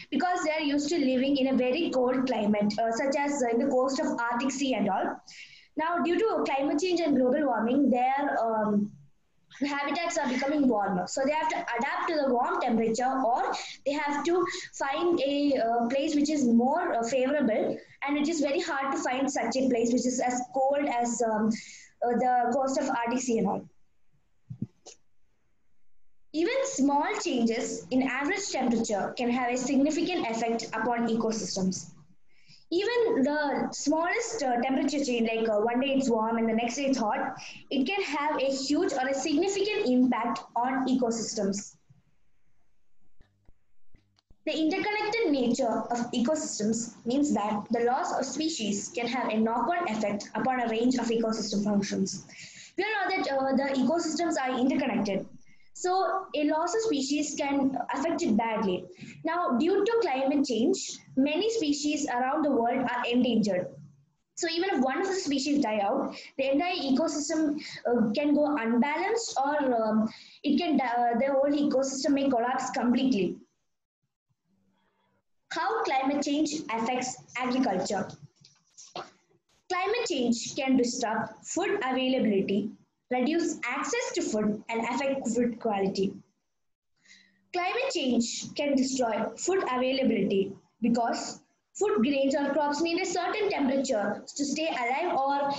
[SPEAKER 6] because they are used to living in a very cold climate, such as in the coast of Arctic Sea and all. Now, due to climate change and global warming, their habitats are becoming warmer. So they have to adapt to the warm temperature or they have to find a place which is more favorable, and it is very hard to find such a place which is as cold as the coast of Arctic Sea and all. Even small changes in average temperature can have a significant effect upon ecosystems. Even the smallest temperature change, like one day it's warm and the next day it's hot, it can have a huge or a significant impact on ecosystems. The interconnected nature of ecosystems means that the loss of species can have a knock-on effect upon a range of ecosystem functions. We all know that the ecosystems are interconnected. So a loss of species can affect it badly. Now, due to climate change, many species around the world are endangered. So even if one of the species die out, the entire ecosystem can go unbalanced, or the whole ecosystem may collapse completely. How climate change affects agriculture? Climate change can disrupt food availability, reduce access to food, and affect food quality. Climate change can destroy food availability because food grains or crops need a certain temperature to stay alive or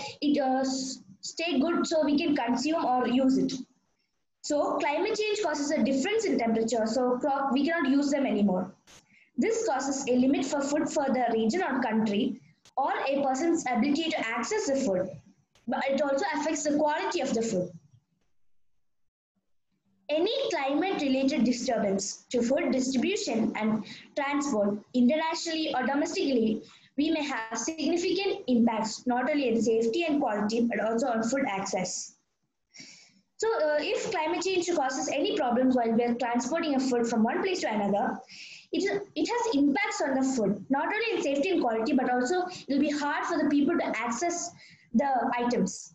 [SPEAKER 6] stay good so we can consume or use it. So climate change causes a difference in temperature, so we cannot use them anymore. This causes a limit for food for the region or country or a person's ability to access the food. But it also affects the quality of the food. Any climate-related disturbance to food distribution and transport internationally or domestically, we may have significant impacts not only on safety and quality, but also on food access. So if climate change causes any problems while we are transporting a food from one place to another, it has impacts on the food, not only in safety and quality, but also it will be hard for the people to access the items.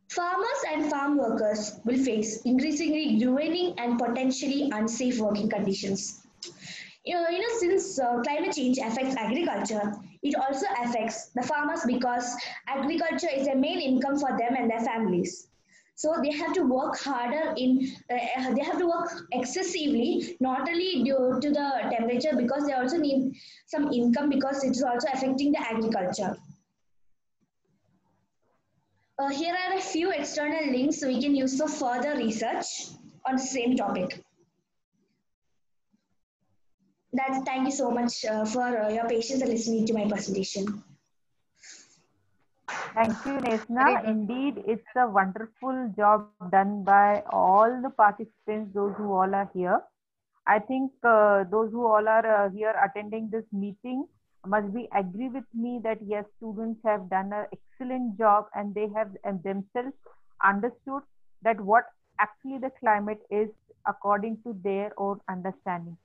[SPEAKER 6] Farmers and farm workers will face increasingly grueling and potentially unsafe working conditions. Since climate change affects agriculture, it also affects the farmers because agriculture is a main income for them and their families. So they have to work harder they have to work excessively, not only due to the temperature, because they also need some income because it is also affecting the agriculture. Here are a few external links we can use for further research on the same topic. Thank you so much for your patience and listening to my presentation.
[SPEAKER 1] Thank you, Nesna. Indeed, it's a wonderful job done by all the participants, those who all are here. I think those who all are here attending this meeting must be agree with me that yes, students have done an excellent job and they have themselves understood that what actually the climate is according to their own understanding.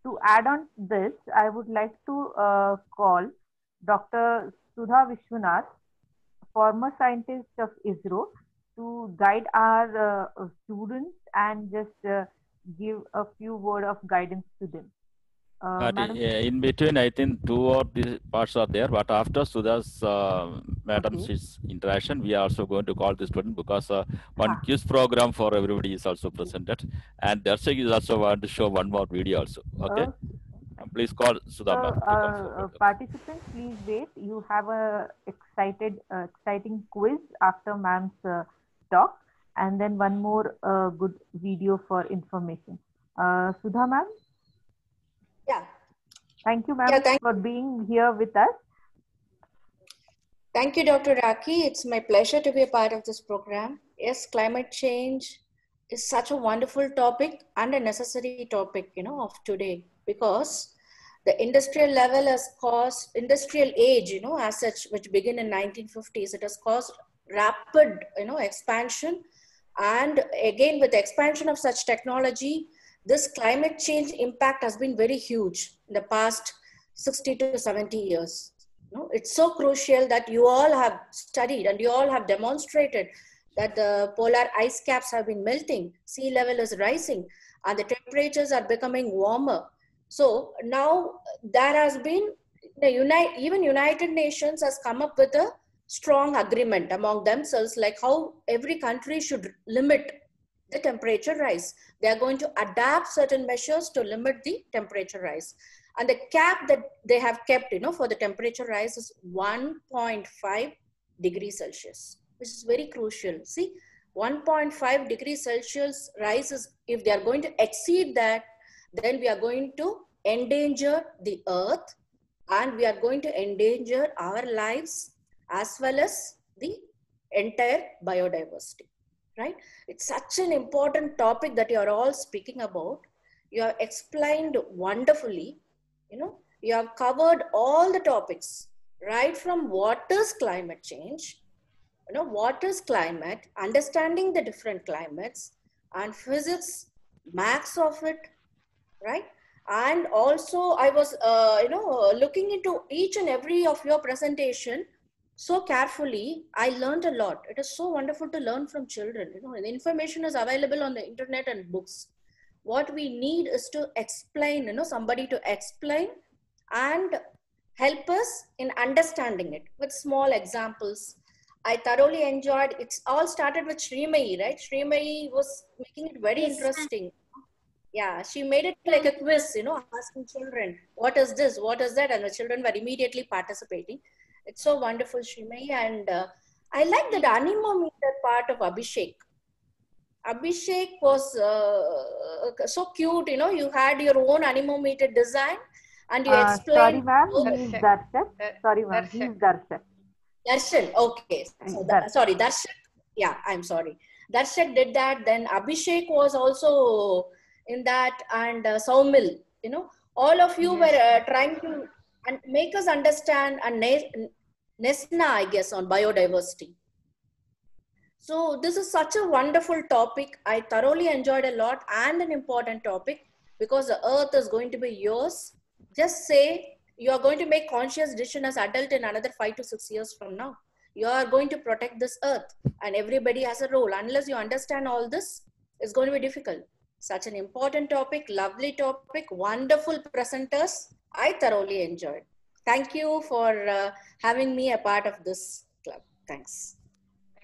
[SPEAKER 1] To add on this, I would like to call Dr. Sudha Vishwanath, former scientist of ISRO, to guide our students and just give a few words of guidance to them.
[SPEAKER 3] In between, I think 2 or 3 parts are there, but after Sudha's madam's interaction, we are also going to call the student because one quiz program for everybody is also presented, and Darshak is also want to show one more video also. Okay, please call Sudha.
[SPEAKER 1] Participants, please wait. You have a exciting quiz after ma'am's talk, and then one more good video for information. Sudha ma'am.
[SPEAKER 14] Yeah.
[SPEAKER 1] Thank you, ma'am, for being here with us.
[SPEAKER 14] Thank you, Dr. Raki. It's my pleasure to be a part of this program. Yes, climate change is such a wonderful topic and a necessary topic, of today, because the industrial level has caused industrial age, as such, which began in 1950s. It has caused rapid, expansion, and again with the expansion of such technology, this climate change impact has been very huge in the past 60 to 70 years. It's so crucial that you all have studied and you all have demonstrated that the polar ice caps have been melting, sea level is rising, and the temperatures are becoming warmer. So now there has been, even United Nations has come up with a strong agreement among themselves, like how every country should limit the temperature rise. They are going to adapt certain measures to limit the temperature rise. And the cap that they have kept, for the temperature rise is 1.5 degrees Celsius, which is very crucial. See, 1.5 degrees Celsius rises, if they are going to exceed that, then we are going to endanger the earth and we are going to endanger our lives as well as the entire biodiversity. Right? It's such an important topic that you are all speaking about. You have explained wonderfully. You have covered all the topics, right from what is climate change, what is climate, understanding the different climates, and physics, maths of it, right? And also I was, looking into each and every of your presentation so carefully. I learned a lot. It is so wonderful to learn from children. The information is available on the internet and books. What we need is to explain, somebody to explain and help us in understanding it with small examples. I thoroughly enjoyed. It's all started with Srimayi, right? Srimayi was making it very interesting. Yeah, she made it like a quiz, asking children, what is this, what is that? And the children were immediately participating. It's so wonderful, Srimayi. And I like that anemometer part of Abhishek. Abhishek was so cute, you had your own anemometer design and you explained.
[SPEAKER 1] Sorry, ma'am, he is Darshak. Sorry, ma'am, he is Darshak.
[SPEAKER 14] Darshan, okay. So sorry, Darshak. Yeah, I'm sorry. Darshak did that. Then Abhishek was also in that, and Saumil, all of you were trying to make us understand, and Nesna, I guess, on biodiversity. So this is such a wonderful topic. I thoroughly enjoyed a lot and an important topic, because the earth is going to be yours. Just say you are going to make conscious decision as adult in another 5 to 6 years from now. You are going to protect this earth and everybody has a role. Unless you understand all this, it's going to be difficult. Such an important topic, lovely topic, wonderful presenters. I thoroughly enjoyed. Thank you for having me a part of this club. Thanks.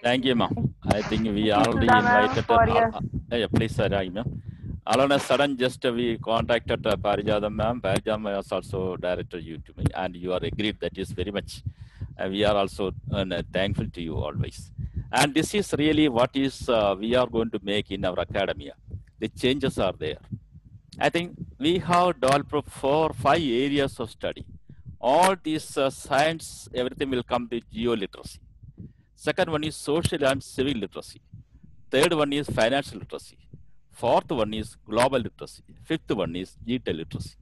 [SPEAKER 3] Thank you, ma'am. I think we
[SPEAKER 1] Thank you,
[SPEAKER 3] already
[SPEAKER 1] Sudha ma'am,
[SPEAKER 3] invited.
[SPEAKER 1] for your
[SPEAKER 3] Yeah, please, Rai, ma'am. All on a sudden, just we contacted Parijadam ma'am. Parijadam has also directed you to me, and you are agreed. That is very much. We are also thankful to you always. And this is really what is we are going to make in our academia. The changes are there. I think we have developed 4 or 5 areas of study. All these science, everything will come to geoliteracy. Second one is social and civic literacy. Third one is financial literacy. Fourth one is global literacy. Fifth one is digital literacy.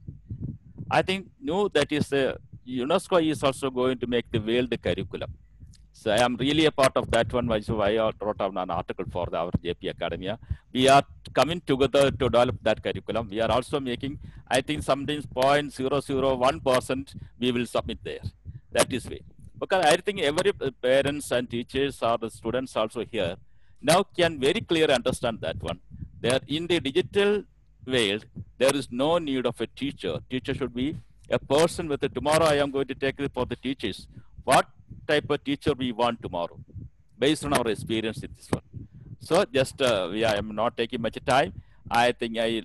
[SPEAKER 3] I think that is UNESCO is also going to make the world curriculum. So I am really a part of that one, which is why I wrote down an article for our JP Academia. We are coming together to develop that curriculum. We are also making, I think, sometimes 0.001% we will submit there. That is way. Because I think every parents and teachers or the students also here now can very clearly understand that one. There in the digital world, there is no need of a teacher. Teacher should be a person with it. Tomorrow I am going to take it for the teachers. What type of teacher we want tomorrow based on our experience in this one. So just I am not taking much time. I think I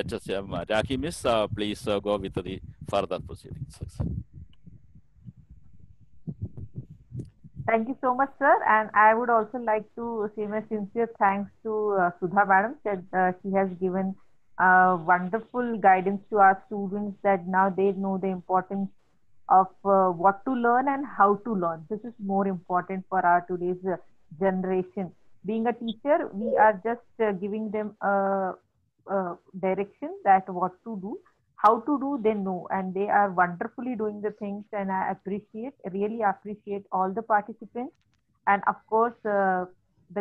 [SPEAKER 3] just Raki Miss, please go with the further proceedings.
[SPEAKER 1] Thank you so much, sir. And I would also like to say my sincere thanks to Sudha madam that she has given wonderful guidance to our students that now they know the importance of what to learn and how to learn. This is more important for our today's generation. Being a teacher, we are just giving them a direction that what to do. How to do, they know, and they are wonderfully doing the things. And I really appreciate all the participants, and of course the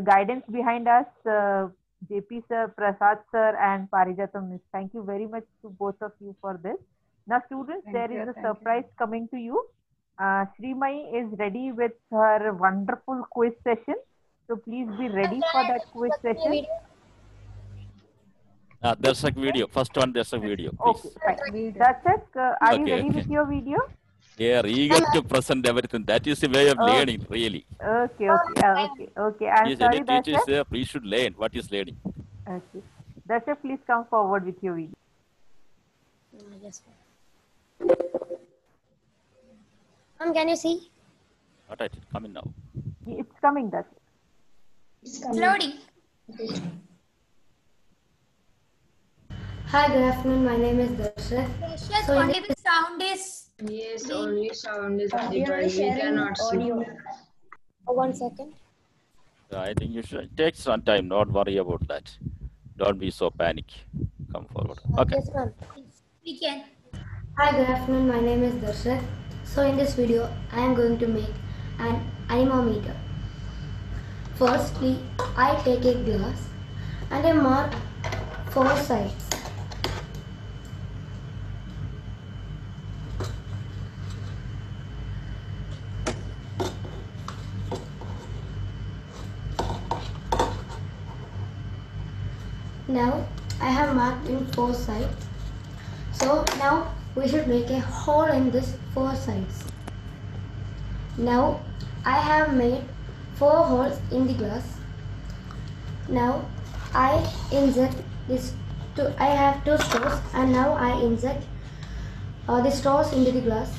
[SPEAKER 1] guidance behind us, JP sir, Prasad sir, and Parijatam Miss. Thank you very much to both of you for this. Now, students, there is a surprise coming to you. Srimai is ready with her wonderful quiz session. So please be ready for that quiz session.
[SPEAKER 3] There's a video. First one, there's a video. Please.
[SPEAKER 1] Okay, Darshak, are you ready with your video?
[SPEAKER 3] They are eager to present everything. That is the way of learning, really.
[SPEAKER 1] Okay. I'm sorry,
[SPEAKER 3] any teacher is there, please should learn what is learning.
[SPEAKER 1] Okay. Darshak, please come forward with your video.
[SPEAKER 7] Yes. Can you see?
[SPEAKER 3] What I did, coming now.
[SPEAKER 1] It's coming, Darshak.
[SPEAKER 2] It's loading.
[SPEAKER 7] Hi, good afternoon. My name is Darshak.
[SPEAKER 2] Darshak, only the sound is.
[SPEAKER 5] Yes, only sound is audible. We cannot see.
[SPEAKER 7] 1 second.
[SPEAKER 3] I think you should take some time. Don't worry about that. Don't be so panic. Come forward. Okay.
[SPEAKER 7] Yes, ma'am.
[SPEAKER 2] We can.
[SPEAKER 7] Hi, good afternoon. My name is Darshak. So in this video, I am going to make an anemometer. Firstly, I take a glass and I mark 4 sides. Now I have marked in 4 sides. So now we should make a hole in this 4 sides. Now I have made 4 holes in the glass. Now I insert this. I have 2 straws, and now I insert the straws into the glass.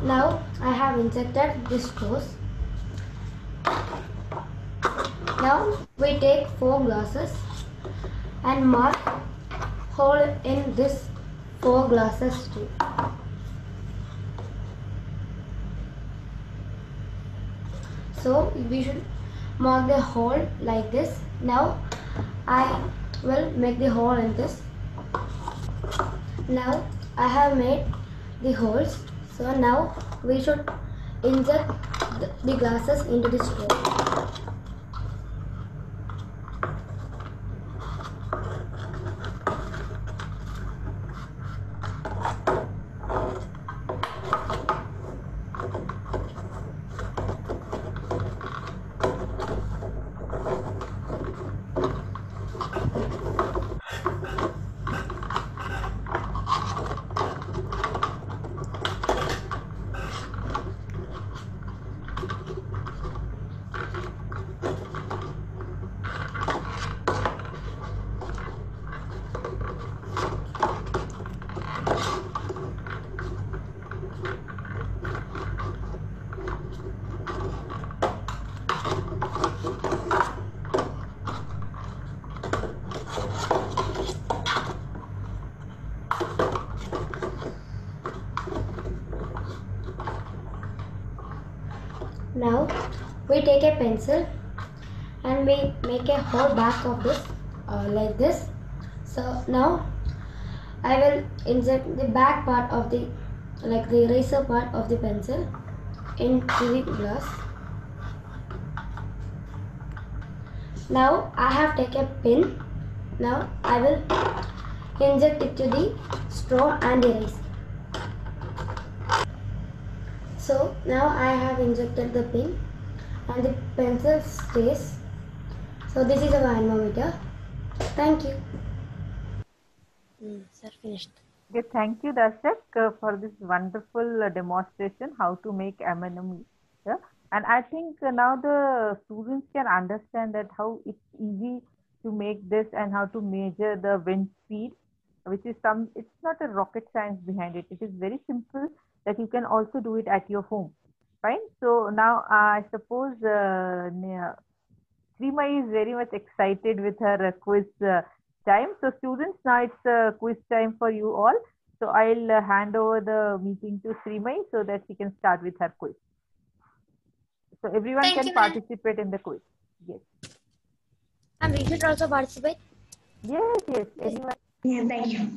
[SPEAKER 7] Now I have inserted these straws. Now we take 4 glasses and mark hole in this 4 glasses too. So we should mark the hole like this. Now I will make the hole in this. Now I have made the holes. So now we should insert the glasses into the straw. Now we take a pencil and we make a whole back of this like this. So now I will insert the back part of the eraser part of the pencil into the glass. Now I have taken a pin. Now I will inject it to the straw and erase. So now I have injected the pin and the pencil stays. So this is our anemometer. Thank you.
[SPEAKER 1] Sir, finished. Okay, thank you, Darshak, for this wonderful demonstration how to make anemometer. And I think now the students can understand that how it's easy to make this and how to measure the wind speed, which is it's not a rocket science behind it. It is very simple that you can also do it at your home. Fine. So now I suppose Srimay is very much excited with her quiz time. So students, now it's quiz time for you all. So I'll hand over the meeting to Srimay so that she can start with her quiz. So everyone can participate in the quiz. Yes.
[SPEAKER 7] And we should also participate?
[SPEAKER 1] Yes, yes. Anyone.
[SPEAKER 6] Yeah, thank you.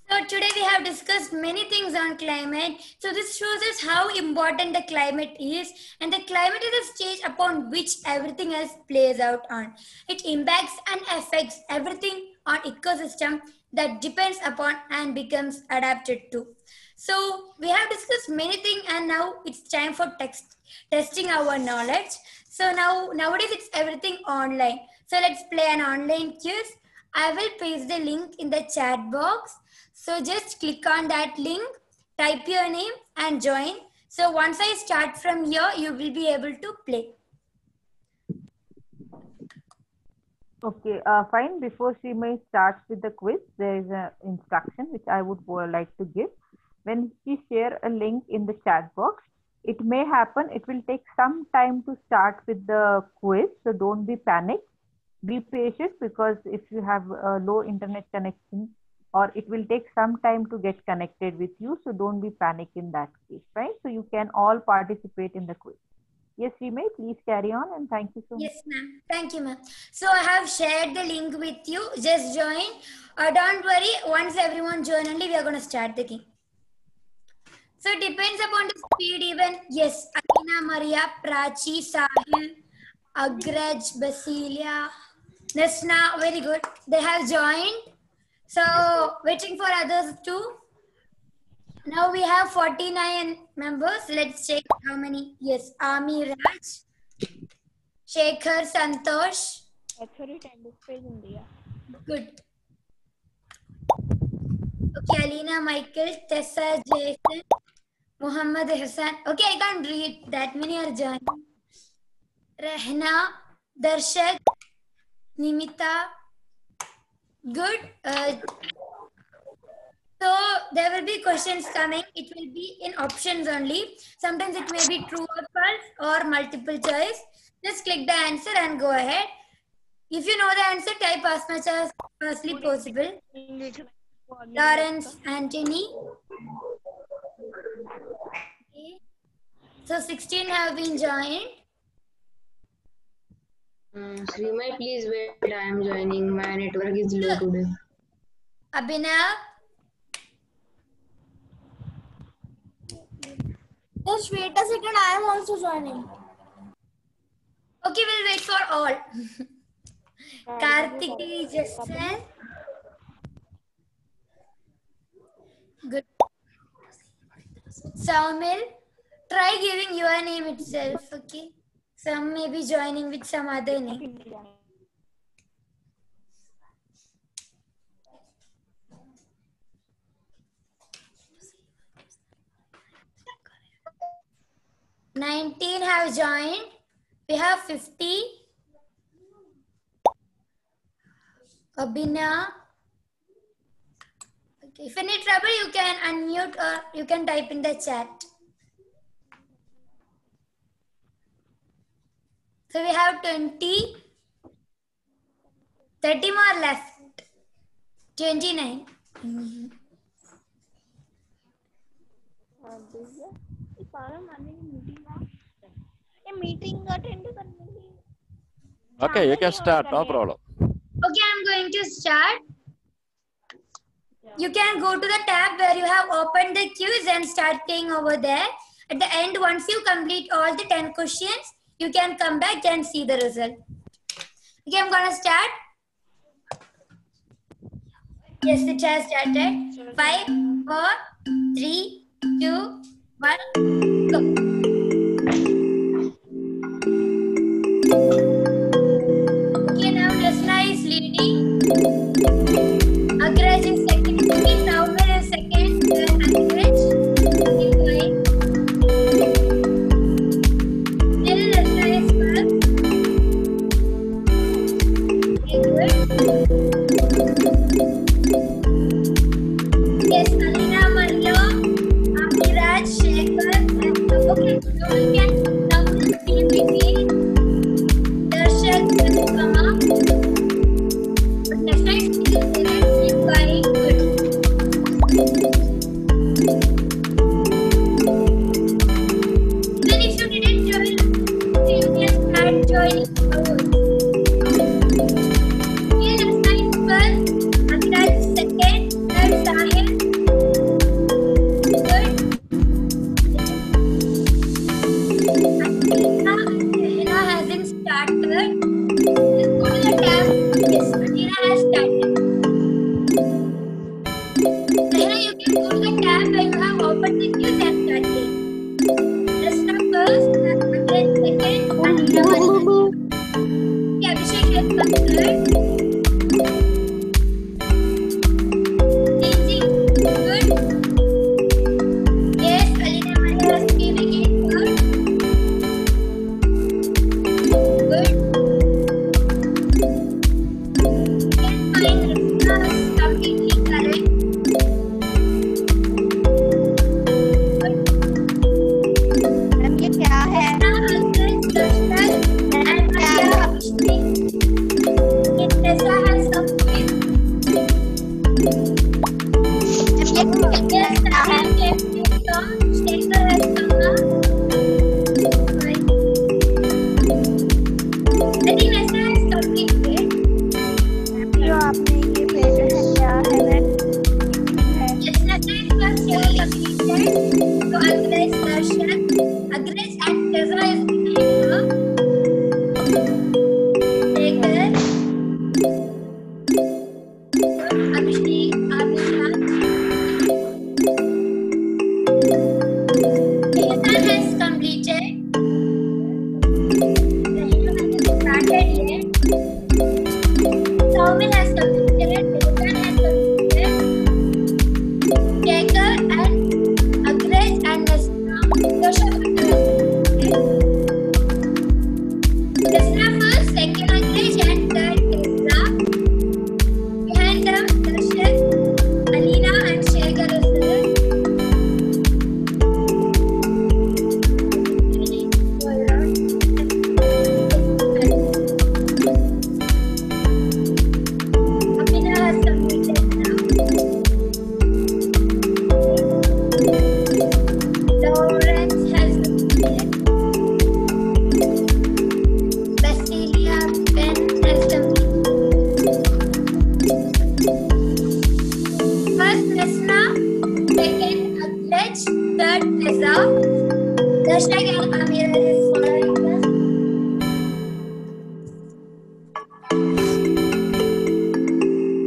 [SPEAKER 2] So today we have discussed many things on climate. So this shows us how important the climate is, and the climate is a stage upon which everything else plays out on. It impacts and affects everything on ecosystem that depends upon and becomes adapted to. So we have discussed many things, and now it's time for testing our knowledge. So nowadays it's everything online. So let's play an online quiz. I will paste the link in the chat box. So just click on that link, type your name and join. So once I start from here, you will be able to play.
[SPEAKER 1] Okay, fine. Before Srimay starts with the quiz, there is an instruction which I would like to give. When she share a link in the chat box, it may happen, it will take some time to start with the quiz. So don't be panicked. Be patient, because if you have a low internet connection, or it will take some time to get connected with you. So don't be panicked in that case, right? So you can all participate in the quiz. Yes, Srimay, please carry on, and thank you so much.
[SPEAKER 2] Yes, ma'am. Thank you, ma'am. So I have shared the link with you. Just join. Don't worry. Once everyone join only, we are going to start the game. So it depends upon the speed even. Yes, Alina, Maria, Prachi, Sahil, Agraj, Basilia, Nesna, very good. They have joined. So waiting for others too. Now we have 49 members. Let's check how many. Yes, Ami Raj, Shekhar, Santosh.
[SPEAKER 12] Actually, 10 page in there.
[SPEAKER 2] Good. Okay, Alina, Michael, Tessa, Jason, Muhammad Hassan. Okay, I can't read. That many are joining. Rehna, Darshak, Nimita. Good. So there will be questions coming. It will be in options only. Sometimes it may be true or false or multiple choice. Just click the answer and go ahead. If you know the answer, type as much as firstly possible. Lawrence, Anthony. Okay. So 16 have been joined.
[SPEAKER 5] Srimay, please wait. I am joining. My network is low today.
[SPEAKER 2] Abhinav.
[SPEAKER 15] Just wait a second. I am also joining.
[SPEAKER 2] Okay, we'll wait for all. Kartiki, Justin. Good. Saumil, try giving your name itself, okay? Some may be joining with some other name. $19 have joined. We have 50. Abhina. Okay. If you need trouble, you can unmute or you can type in the chat. So we have 20. 30 more left. 29.
[SPEAKER 12] Meeting attend करने की।
[SPEAKER 3] Okay, you can start, no problem.
[SPEAKER 2] Okay, I'm going to start. You can go to the tab where you have opened the quiz and start playing over there. At the end, once you complete all the 10 questions, you can come back and see the result. Okay, I'm gonna start. Yes, the chat started. 5, 4, 3, 2, 1, go. Okay, now Rasna is leading. Agraj is second. Saumil is second. Agraj. Keep going. Still Rasna is first. Okay, good. Yes, Alina, Mario, Amiraj, Shekhar. Okay, now we can see between Darshak and Kama. But next time, still keep going. Good. Even if you didn't join, you can start joining ours. Okay, let's start first. Amiraj is second. Third, Sahil. Good. Atina and Tehra hasn't started. Just go to the tab. Yes, Atina has started. Tehra, you can go to the tab where you have opened the quiz and started. Rasna first, Agraj second, Alina Maria. Okay, Abhishek has come third. Teaching, good. Yes, Alina Maria has been again third. Good. You can find Rasna is completely correct.
[SPEAKER 12] ये क्या है?
[SPEAKER 2] Rasna, Agraj, Darshak, and Maria Abhishek. Yes, Tessa has completed. Yes, Sahil came from. Shekhar has come up. Right. I think Rasna has completed.
[SPEAKER 12] जो आपने ये भेजा है क्या है?
[SPEAKER 2] Yes, Rasna is first here completed. So Agraj, Darshak, Agraj and Tessa is behind her. Shekhar, Abhishek, Abhishek. Tehran has completed. Rahina hasn't started yet. Saumil has completed. Tehran has completed. Shekhar and Agraj and Rasna. Darshak has completed. Rasna first, second Agraj and third Tehra. Behind them, Darshak, Alina and Shekhar is there. Amina has completed now. Lawrence has completed. Basilia Ben has completed. First Rasna, second Agraj, third Tessa. Darshak and Amira is following us.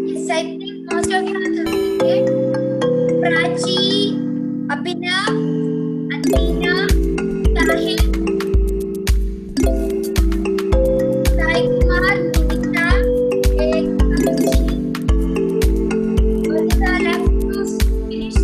[SPEAKER 2] Yes, I think most of you have completed. Prachi, Abhinav, Athena, Sahil, Sai Kumar, Nimita, Ektaji. All these are left to finish.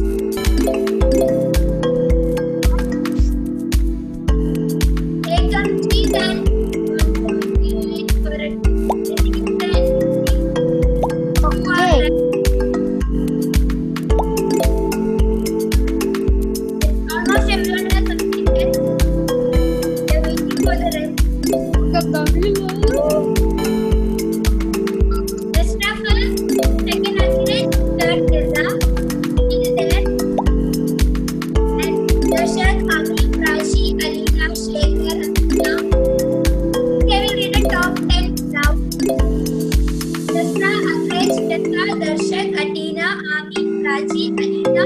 [SPEAKER 2] Ami, Prachi, Anita,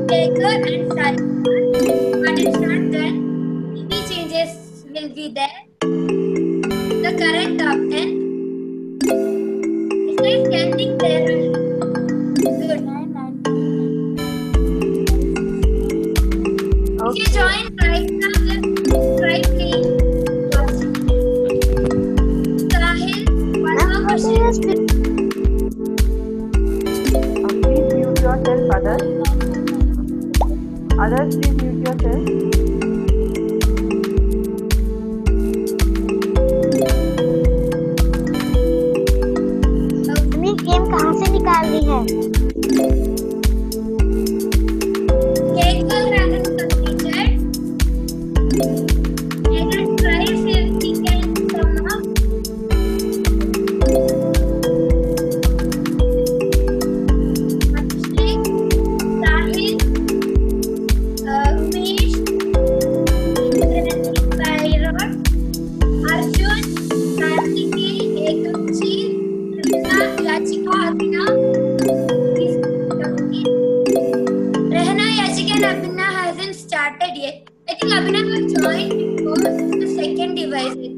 [SPEAKER 2] Baker, and Sari. But it's not done. Many changes will be there. The current top 10. It is ending there only. Good. If you join right now, just try playing. Sahil, one more question.
[SPEAKER 1] Please mute yourself, others. Others, please mute yourself.
[SPEAKER 12] हमें game कहाँ से निकालनी है?
[SPEAKER 2] Kekel hasn't completed. Let us try if we can come up. Abhishek, Sahil, Umesh, Bhairot, Arjun, Kartikeya, Ekamchi, Rina, Yachika, Abhina. Please complete. Rehna, Yachika and Abhina hasn't started yet. I think Abhina will join because it's the second device, I think.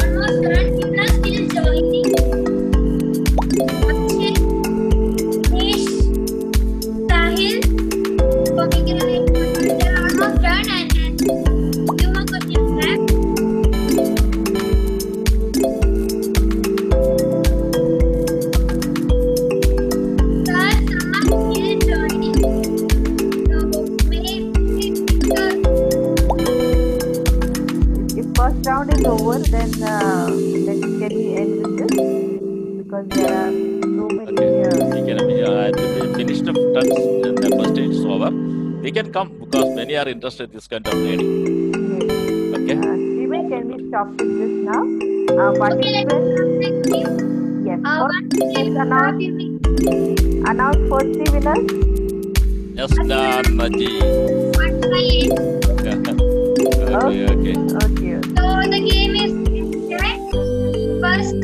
[SPEAKER 2] Almost done. People are still joining. Akshay, Nish, Sahil, they're almost done and few more questions left. Sir, some are still joining. So maybe
[SPEAKER 1] If first round is over, then can we end with this? Because there are so many.
[SPEAKER 3] We finished the touch and the first stage is over. We can come because many are interested in this kind of learning. Okay.
[SPEAKER 1] Shreema, can we stop with this now? Participants, yes. Please announce first three winners.
[SPEAKER 3] Yes, done, Maji. Okay.
[SPEAKER 2] So the game is set. First,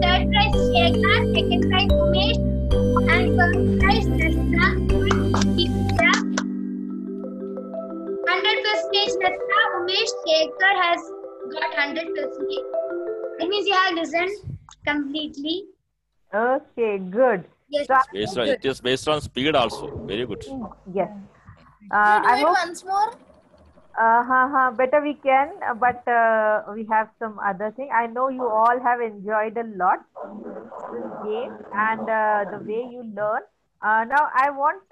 [SPEAKER 2] third prize Shekhar, second prize Umesh, and first prize Nasra. 100% Nasra, Umesh, Shekhar has got 100%. It means you have listened completely.
[SPEAKER 1] Okay, good.
[SPEAKER 2] Yes.
[SPEAKER 3] It is based on speed also. Very good.
[SPEAKER 1] Yes.
[SPEAKER 15] Can
[SPEAKER 1] I
[SPEAKER 15] you do
[SPEAKER 1] hope
[SPEAKER 15] it once more?
[SPEAKER 1] better we can, but we have some other thing. I know you all have enjoyed a lot this game and the way you learn. Now I want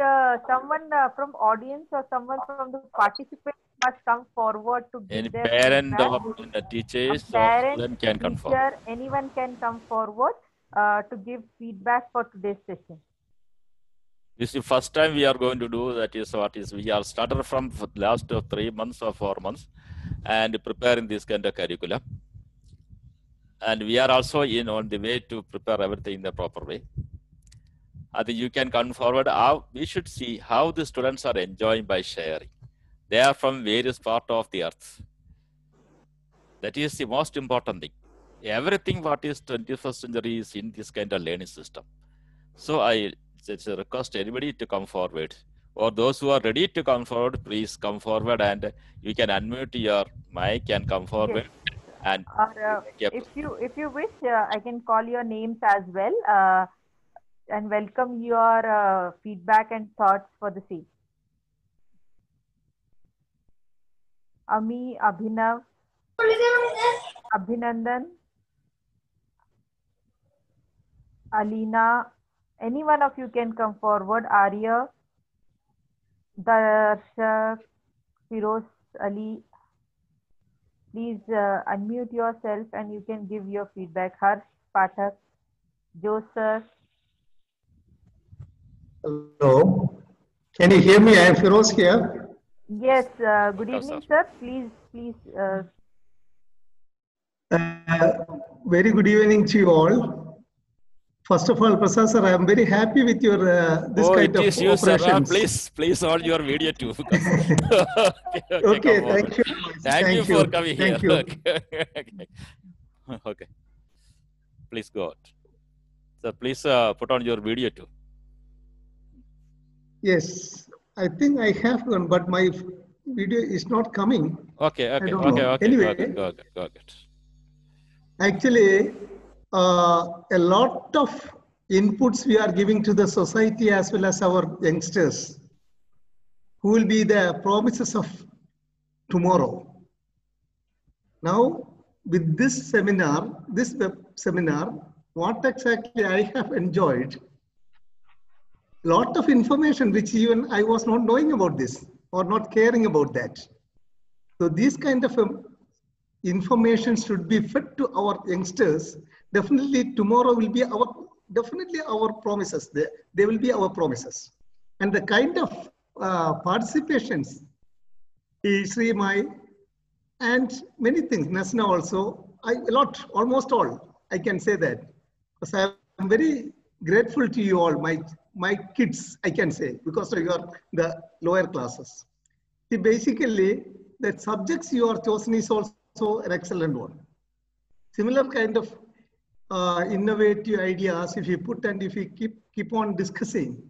[SPEAKER 1] someone from audience or someone from the participants must come forward to give
[SPEAKER 3] Any
[SPEAKER 1] their
[SPEAKER 3] parent
[SPEAKER 1] feedback.
[SPEAKER 3] or the teachers or
[SPEAKER 1] Parent,
[SPEAKER 3] student can confirm.
[SPEAKER 1] teacher, anyone can come forward to give feedback for today's session.
[SPEAKER 3] This is the first time we are going to do that. Is what is we are started from last 3 months or 4 months and preparing this kind of curriculum. And we are also on the way to prepare everything in the proper way. I think you can come forward. We should see how the students are enjoying by sharing. They are from various parts of the earth. That is the most important thing. Everything what is 21st century is in this kind of learning system. So I just request anybody to come forward. Or those who are ready to come forward, please come forward and you can unmute your mic and come forward.
[SPEAKER 1] Yes.
[SPEAKER 3] And
[SPEAKER 1] if you wish, I can call your names as well and welcome your feedback and thoughts for the same. Ami, Abhinav, Abhinandan, Alina, any one of you can come forward. Arya, Darshak, Firoz Ali, please unmute yourself and you can give your feedback. Harsh, Pathak, Joseph.
[SPEAKER 16] Hello. Can you hear me? I am Feroz here.
[SPEAKER 1] Yes, good evening, sir. Please.
[SPEAKER 16] Very good evening to you all. First of all, Prasad sir, I am very happy with your this kind of
[SPEAKER 3] you,
[SPEAKER 16] operations.
[SPEAKER 3] Sir. Please hold your video too.
[SPEAKER 16] Okay, thank you.
[SPEAKER 3] Thank you for coming
[SPEAKER 16] thank
[SPEAKER 3] here.
[SPEAKER 16] You.
[SPEAKER 3] Okay. Please go on. Sir, please put on your video too.
[SPEAKER 16] Yes, I think I have one, but my video is not coming.
[SPEAKER 3] Okay.
[SPEAKER 16] Anyway,
[SPEAKER 3] go ahead.
[SPEAKER 16] Actually, a lot of inputs we are giving to the society as well as our youngsters, who will be the promises of tomorrow. Now, with this seminar, this web seminar, what exactly I have enjoyed, lot of information which even I was not knowing about this or not caring about that. So these kind of information should be fed to our youngsters. Definitely tomorrow will be our promises. They will be our promises. And the kind of participations, Sri Mai and many things, Nasna also, almost all, I can say that. Because I am very grateful to you all, my kids, I can say, because you are the lower classes. See, basically, the subjects you are chosen is also an excellent one. Similar kind of innovative ideas, if you put and if you keep on discussing,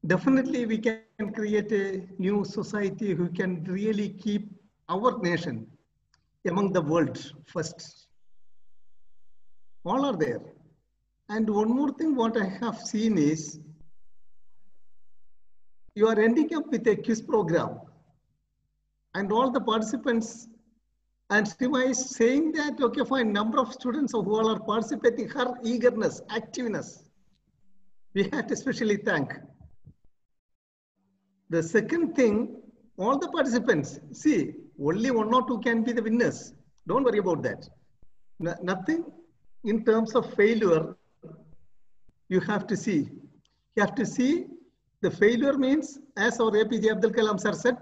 [SPEAKER 16] definitely we can create a new society who can really keep our nation among the world first. All are there. And one more thing, what I have seen is, you are ending up with a quiz program. And all the participants, and Sima is saying that, okay, fine, number of students who all are participating, her eagerness, activeness, we have to especially thank. The second thing, all the participants, see, only one or two can be the winners. Don't worry about that. Nothing in terms of failure, you have to see. You have to see the failure means, as our APJ Abdul Kalam sir said,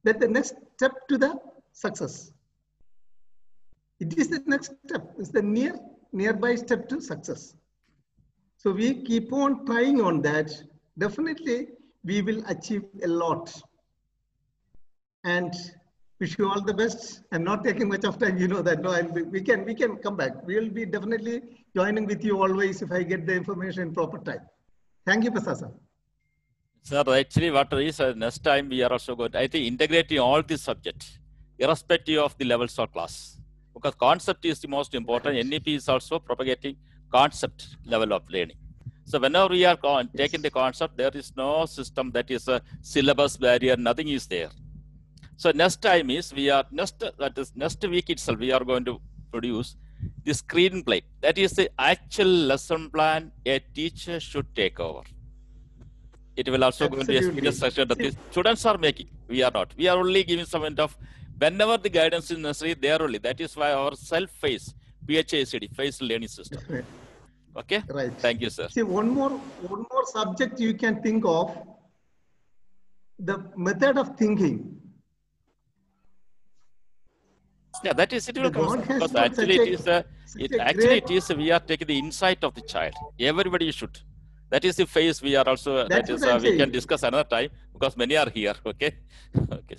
[SPEAKER 16] that the next step to the success. It is the next step. It's the nearby step to success. So we keep on trying on that. Definitely, we will achieve a lot. And wish you all the best. I'm not taking much of time. You know that. No, we can come back. We will be definitely joining with you always if I get the information in proper time. Thank you, Prasad.
[SPEAKER 3] Sir, actually, what is next time we are also going to, I think, integrating all these subjects, irrespective of the levels of class. Because concept is the most important. NEP is also propagating concept level of learning. So whenever we are taking the concept, there is no system that is a syllabus barrier, nothing is there. So next time is, next week itself, we are going to produce the screenplay. That is the actual lesson plan a teacher should take over. It will also go into experience section that the students are making. We are not. We are only giving some kind of, whenever the guidance is necessary, there only. That is why our self-phase, PHACD, phase learning system. Okay?
[SPEAKER 16] Right.
[SPEAKER 3] Thank you, sir.
[SPEAKER 16] See, one more subject you can think of, the method of thinking.
[SPEAKER 3] Yeah, that is, it will come. Because actually it is, we are taking the insight of the child. Everybody should. That is the phase we are also, we can discuss another time because many are here, okay? Okay,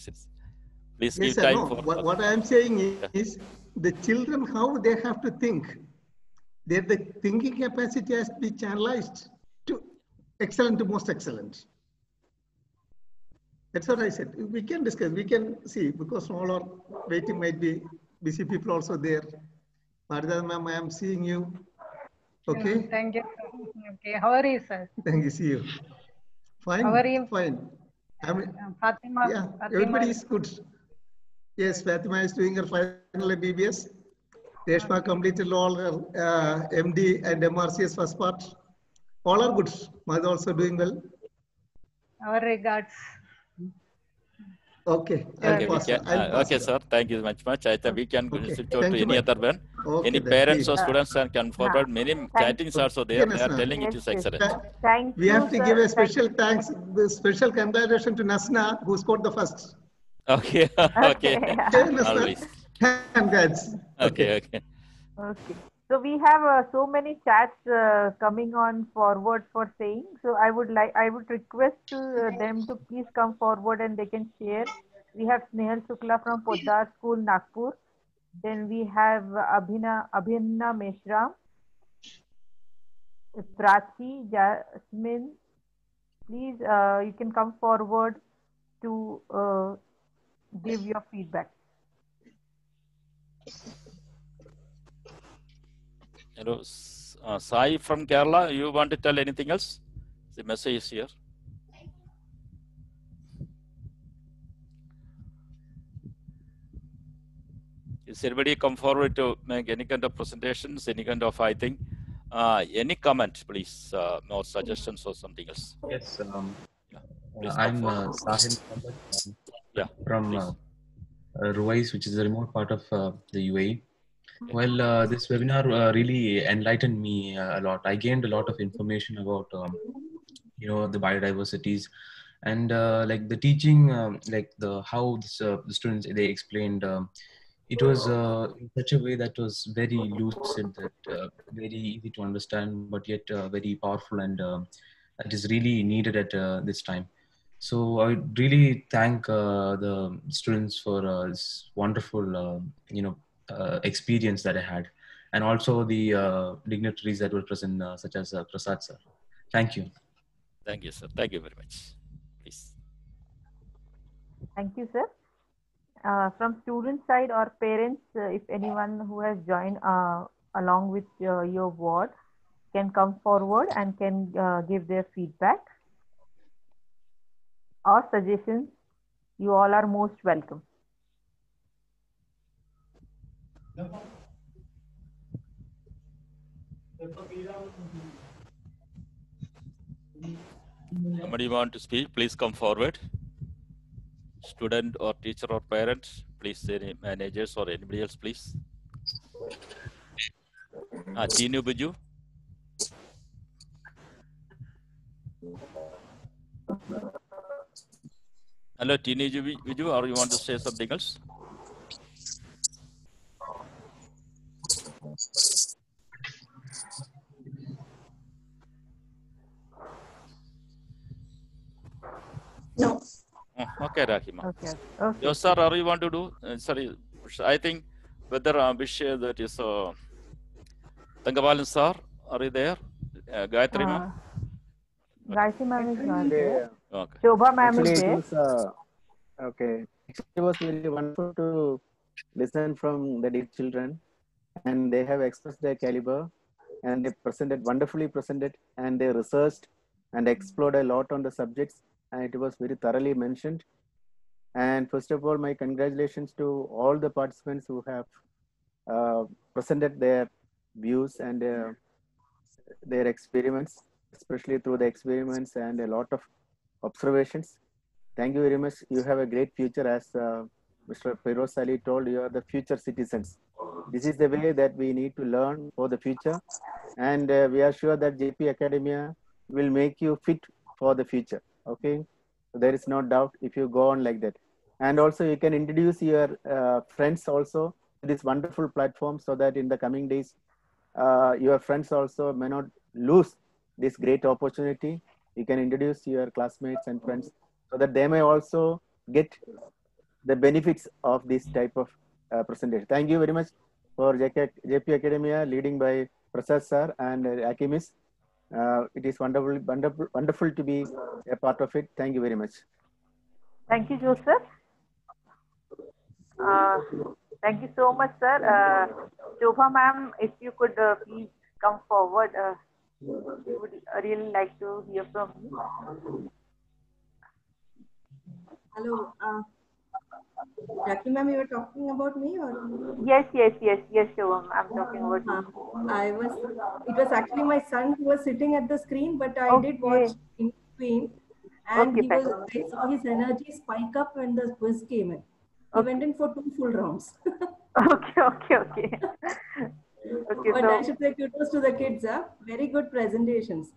[SPEAKER 3] please give time for...
[SPEAKER 16] What I am saying is, the children, how they have to think. The thinking capacity has to be channelized to excellent to most excellent. That's what I said. We can discuss, we can see, because all our waiting might be busy people also there. Maridha ma'am, I am seeing you. Okay.
[SPEAKER 17] Thank you. Okay. How are you, sir?
[SPEAKER 16] Thank you. See you. Fine.
[SPEAKER 17] How are you?
[SPEAKER 16] Fine.
[SPEAKER 17] Fatima.
[SPEAKER 16] Yeah, everybody is good. Yes, Fatima is doing her final MBBS. Reshma completed all her MD and MRCS first part. All are good. Madhu also doing well.
[SPEAKER 17] Our regards.
[SPEAKER 16] Okay,
[SPEAKER 3] Okay,
[SPEAKER 16] I'll pass it.
[SPEAKER 3] okay, sir. Thank you very much. I think we can
[SPEAKER 16] Okay,
[SPEAKER 3] switch over
[SPEAKER 16] thank
[SPEAKER 3] to
[SPEAKER 16] you,
[SPEAKER 3] any
[SPEAKER 16] bye.
[SPEAKER 3] other one.
[SPEAKER 16] Okay,
[SPEAKER 3] Any
[SPEAKER 16] then,
[SPEAKER 3] parents
[SPEAKER 16] please.
[SPEAKER 3] or students can forward. Many chattings also there. They are telling it is excellent.
[SPEAKER 1] Thank
[SPEAKER 16] We
[SPEAKER 1] you,
[SPEAKER 16] have to
[SPEAKER 1] sir.
[SPEAKER 16] give a special thanks, the special congratulations to Nasna, who scored the first.
[SPEAKER 3] Okay, okay. Always.
[SPEAKER 16] Congrats.
[SPEAKER 3] Okay, okay.
[SPEAKER 1] Okay. So we have so many chats coming on forward for saying. So I would request to them to please come forward and they can share. We have Snehal Shukla from Poddar School, Nagpur. Then we have Abhinna Meshram, Prachi, Jasmine. Please, you can come forward to give your feedback.
[SPEAKER 3] Hello, Sai from Kerala. You want to tell anything else? The message is here. Is anybody come forward to make any kind of presentations, any kind of, I think, any comment, please, or suggestions or something else?
[SPEAKER 13] Yes,
[SPEAKER 3] Please
[SPEAKER 13] I'm
[SPEAKER 3] come
[SPEAKER 13] Sahil
[SPEAKER 3] yeah,
[SPEAKER 13] from Ruwais, which is a remote part of the UAE. Well, this webinar really enlightened me a lot. I gained a lot of information about, the biodiversities, and like the teaching, how the students they explained. It was in such a way that was very lucid, that very easy to understand, but yet very powerful, and that is really needed at this time. So I really thank the students for this wonderful, experience that I had, and also the dignitaries that were present, such as Prasad sir. Thank you.
[SPEAKER 3] Thank you, sir. Thank you very much. Please.
[SPEAKER 1] Thank you, sir. From student side or parents, if anyone who has joined along with your ward can come forward and can give their feedback or suggestions, you all are most welcome.
[SPEAKER 3] Somebody want to speak, please come forward. Student or teacher or parent, please, any managers or anybody else, please. Tinu Biju. Hello, Tinu Biju, or you want to say something else?
[SPEAKER 6] No.
[SPEAKER 3] Okay, Rahima.
[SPEAKER 1] Okay.
[SPEAKER 3] Yes, sir, or you want to do? Sorry, I think whether Abhishek, that is Tangabalan sir, are you there? Gayatri ma'am?
[SPEAKER 1] Gayatri ma'am is not there.
[SPEAKER 3] Okay.
[SPEAKER 1] Shobha ma'am is
[SPEAKER 18] Actually,
[SPEAKER 1] there.
[SPEAKER 18] it was, okay. It was really wonderful to listen from the dear children, and they have expressed their caliber, and they wonderfully presented, and they researched and explored a lot on the subjects, and it was very thoroughly mentioned. And first of all, my congratulations to all the participants who have presented their views and their experiments, especially through the experiments and a lot of observations. Thank you very much. You have a great future. As Mr. Feroz Ali told, you are the future citizens. This is the way that we need to learn for the future. And we are sure that JP Academia will make you fit for the future. Okay. So there is no doubt if you go on like that. And also you can introduce your friends also to this wonderful platform, so that in the coming days, your friends also may not lose this great opportunity. You can introduce your classmates and friends so that they may also get the benefits of this type of presentation. Thank you very much for JP Academia, leading by Prasad sir and Akimis. It is wonderful to be a part of it. Thank you very much.
[SPEAKER 1] Thank you, Joseph. Thank you so much, sir. Shobha ma'am, if you could please come forward, we would really like to hear from you.
[SPEAKER 19] Hello. Jackie ma'am, you were talking about me, or?
[SPEAKER 1] Yes, Shobha. I'm talking about you.
[SPEAKER 19] It was actually my son who was sitting at the screen, but I did watch in between. And
[SPEAKER 1] Okay,
[SPEAKER 19] I saw his energy spike up when the quiz came in. He went in for 2 full rounds.
[SPEAKER 1] Okay.
[SPEAKER 19] But I should say kudos to the kids. Very good presentations.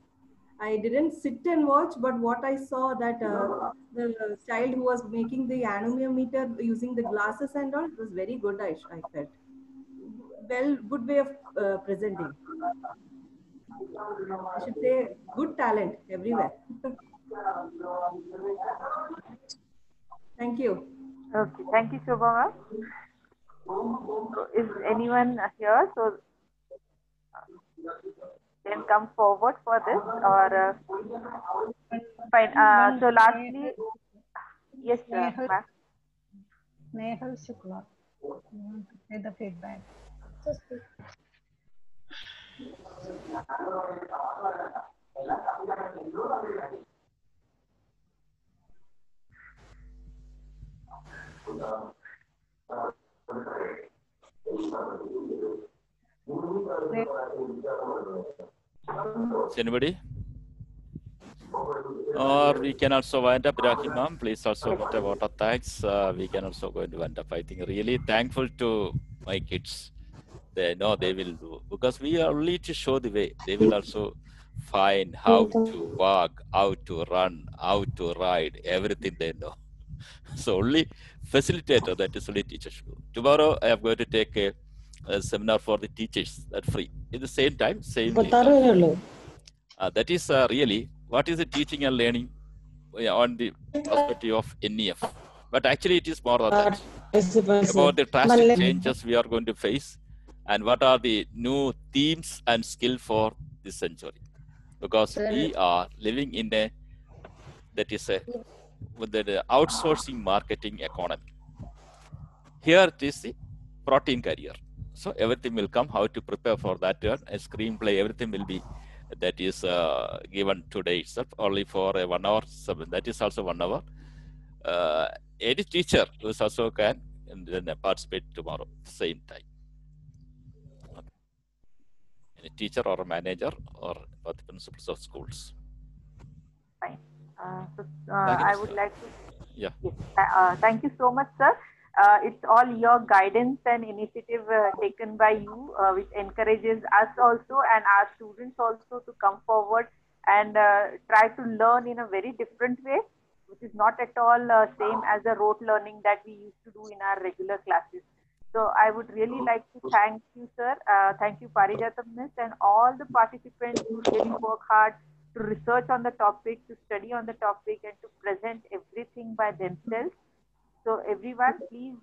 [SPEAKER 19] I didn't sit and watch, but what I saw that the child who was making the anemometer using the glasses and all, it was very good, I felt. Well, good way of presenting. I should say good talent everywhere. Thank you.
[SPEAKER 1] Okay, thank you, Shobha ma'am. So is anyone here? So can come forward for this or fine. So lastly, yes, ma'am.
[SPEAKER 17] Nehal Shukla. You want to say the feedback?
[SPEAKER 3] Is anybody? Or we can also wind up, Rahim ma'am. Please also put a vote of thanks. We can also go into wind up. I think really thankful to my kids. They know they will do because we are only to show the way. They will also find how to walk, how to run, how to ride, everything they know. So only facilitator, that is only teachers should do. Tomorrow I am going to take a seminar for the teachers, that's free. At the same time, same day. That is really what is the teaching and learning on the perspective of NEF. But actually it is more than that. About the drastic changes we are going to face and what are the new themes and skill for this century. Because we are living in a, that is a, with the outsourcing marketing economy. Here it is the protein career. So everything will come, how to prepare for that, a screenplay, everything will be, that is given today itself, only for a 1 hour, that is also 1 hour. Any teacher who also can and then participate tomorrow, same time. Any teacher or a manager or the principals of schools.
[SPEAKER 1] Fine. I would like to.
[SPEAKER 3] Yeah.
[SPEAKER 1] Yes, thank you so much, sir. It's all your guidance and initiative taken by you, which encourages us also and our students also to come forward and try to learn in a very different way, which is not at all same as the rote learning that we used to do in our regular classes. So I would really like to thank you, sir. Thank you, Parijatam Miss, and all the participants who really work hard to research on the topic, to study on the topic, and to present everything by themselves. So everyone, please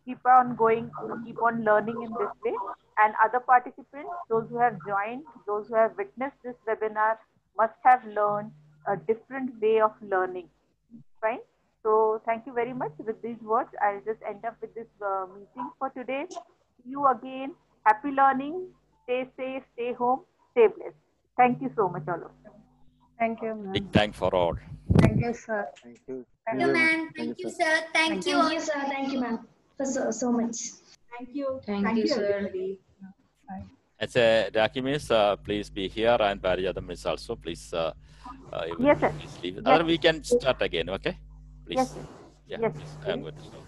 [SPEAKER 1] keep on going, keep on learning in this way. And other participants, those who have joined, those who have witnessed this webinar must have learned a different way of learning. Fine. So thank you very much. With these words, I'll just end up with this meeting for today. See you again. Happy learning. Stay safe, stay home, stay blessed. Thank you so much, all of you.
[SPEAKER 17] Thank you, ma'am.
[SPEAKER 3] Big thank for all.
[SPEAKER 17] Thank you, sir.
[SPEAKER 18] Thank you.
[SPEAKER 2] Thank you, ma'am. Thank you, sir. Thank you.
[SPEAKER 6] Thank you, sir. Thank you, ma'am, for so much.
[SPEAKER 19] Thank you.
[SPEAKER 5] Thank you, sir.
[SPEAKER 19] Everybody.
[SPEAKER 3] As a document, please be here, and Parijatam is also, please.
[SPEAKER 1] Yes, sir.
[SPEAKER 3] Please leave.
[SPEAKER 1] Yes.
[SPEAKER 3] Other we can start again, okay? Please.
[SPEAKER 1] Yes, sir.
[SPEAKER 3] Yeah,
[SPEAKER 1] Yes.
[SPEAKER 3] please. I'm going to stop.